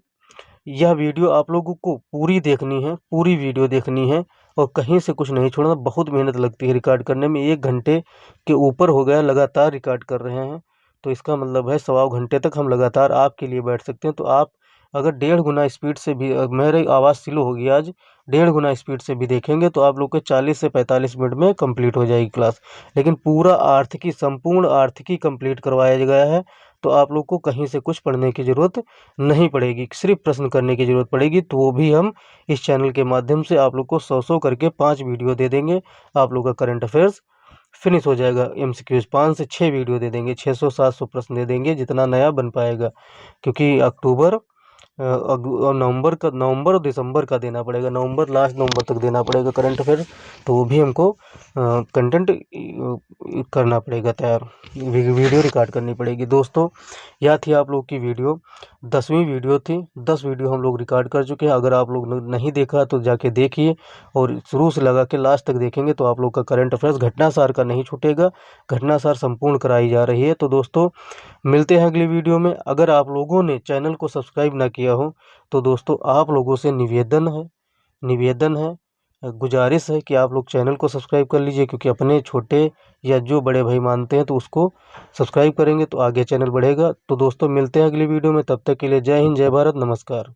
यह वीडियो आप लोगों को पूरी देखनी है, पूरी वीडियो देखनी है और कहीं से कुछ नहीं छोड़ना। बहुत मेहनत लगती है रिकॉर्ड करने में, 1 घंटे के ऊपर हो गया लगातार रिकॉर्ड कर रहे हैं, तो इसका मतलब है 1.25 घंटे तक हम लगातार आपके लिए बैठ सकते हैं। तो आप अगर 1.5 गुना स्पीड से भी, मेरी आवाज़ स्लो होगी आज, 1.5 गुना स्पीड से भी देखेंगे तो आप लोग के 40 से 45 मिनट में कंप्लीट हो जाएगी क्लास। लेकिन पूरा आर्थिकी, संपूर्ण आर्थिकी कंप्लीट करवाया गया है, तो आप लोग को कहीं से कुछ पढ़ने की ज़रूरत नहीं पड़ेगी, सिर्फ प्रश्न करने की ज़रूरत पड़ेगी। तो वो भी हम इस चैनल के माध्यम से आप लोग को 100 करके 5 वीडियो दे देंगे। आप लोग का करंट अफेयर्स फिनिश हो जाएगा। MCQs 5 से 6 वीडियो दे देंगे, 600-700 प्रश्न दे देंगे, जितना नया बन पाएगा, क्योंकि अक्टूबर और नवंबर और दिसंबर का देना पड़ेगा, लास्ट नवंबर तक देना पड़ेगा करंट अफेयर। तो वो भी हमको कंटेंट करना पड़ेगा तैयार, वीडियो रिकॉर्ड करनी पड़ेगी। दोस्तों यह थी आप लोग की वीडियो, 10वीं वीडियो थी, 10 वीडियो हम लोग रिकॉर्ड कर चुके हैं। अगर आप लोग नहीं देखा तो जाके देखिए, और शुरू से लगा के लास्ट तक देखेंगे तो आप लोग का करंट अफेयर्स घटनासार का नहीं छूटेगा, घटनासार संपूर्ण कराई जा रही है। तो दोस्तों मिलते हैं अगली वीडियो में। अगर आप लोगों ने चैनल को सब्सक्राइब ना किया हो तो दोस्तों आप लोगों से निवेदन है, गुजारिश है कि आप लोग चैनल को सब्सक्राइब कर लीजिए, क्योंकि अपने छोटे या जो बड़े भाई मानते हैं तो उसको सब्सक्राइब करेंगे तो आगे चैनल बढ़ेगा। तो दोस्तों मिलते हैं अगली वीडियो में, तब तक के लिए जय हिंद, जय भारत, नमस्कार।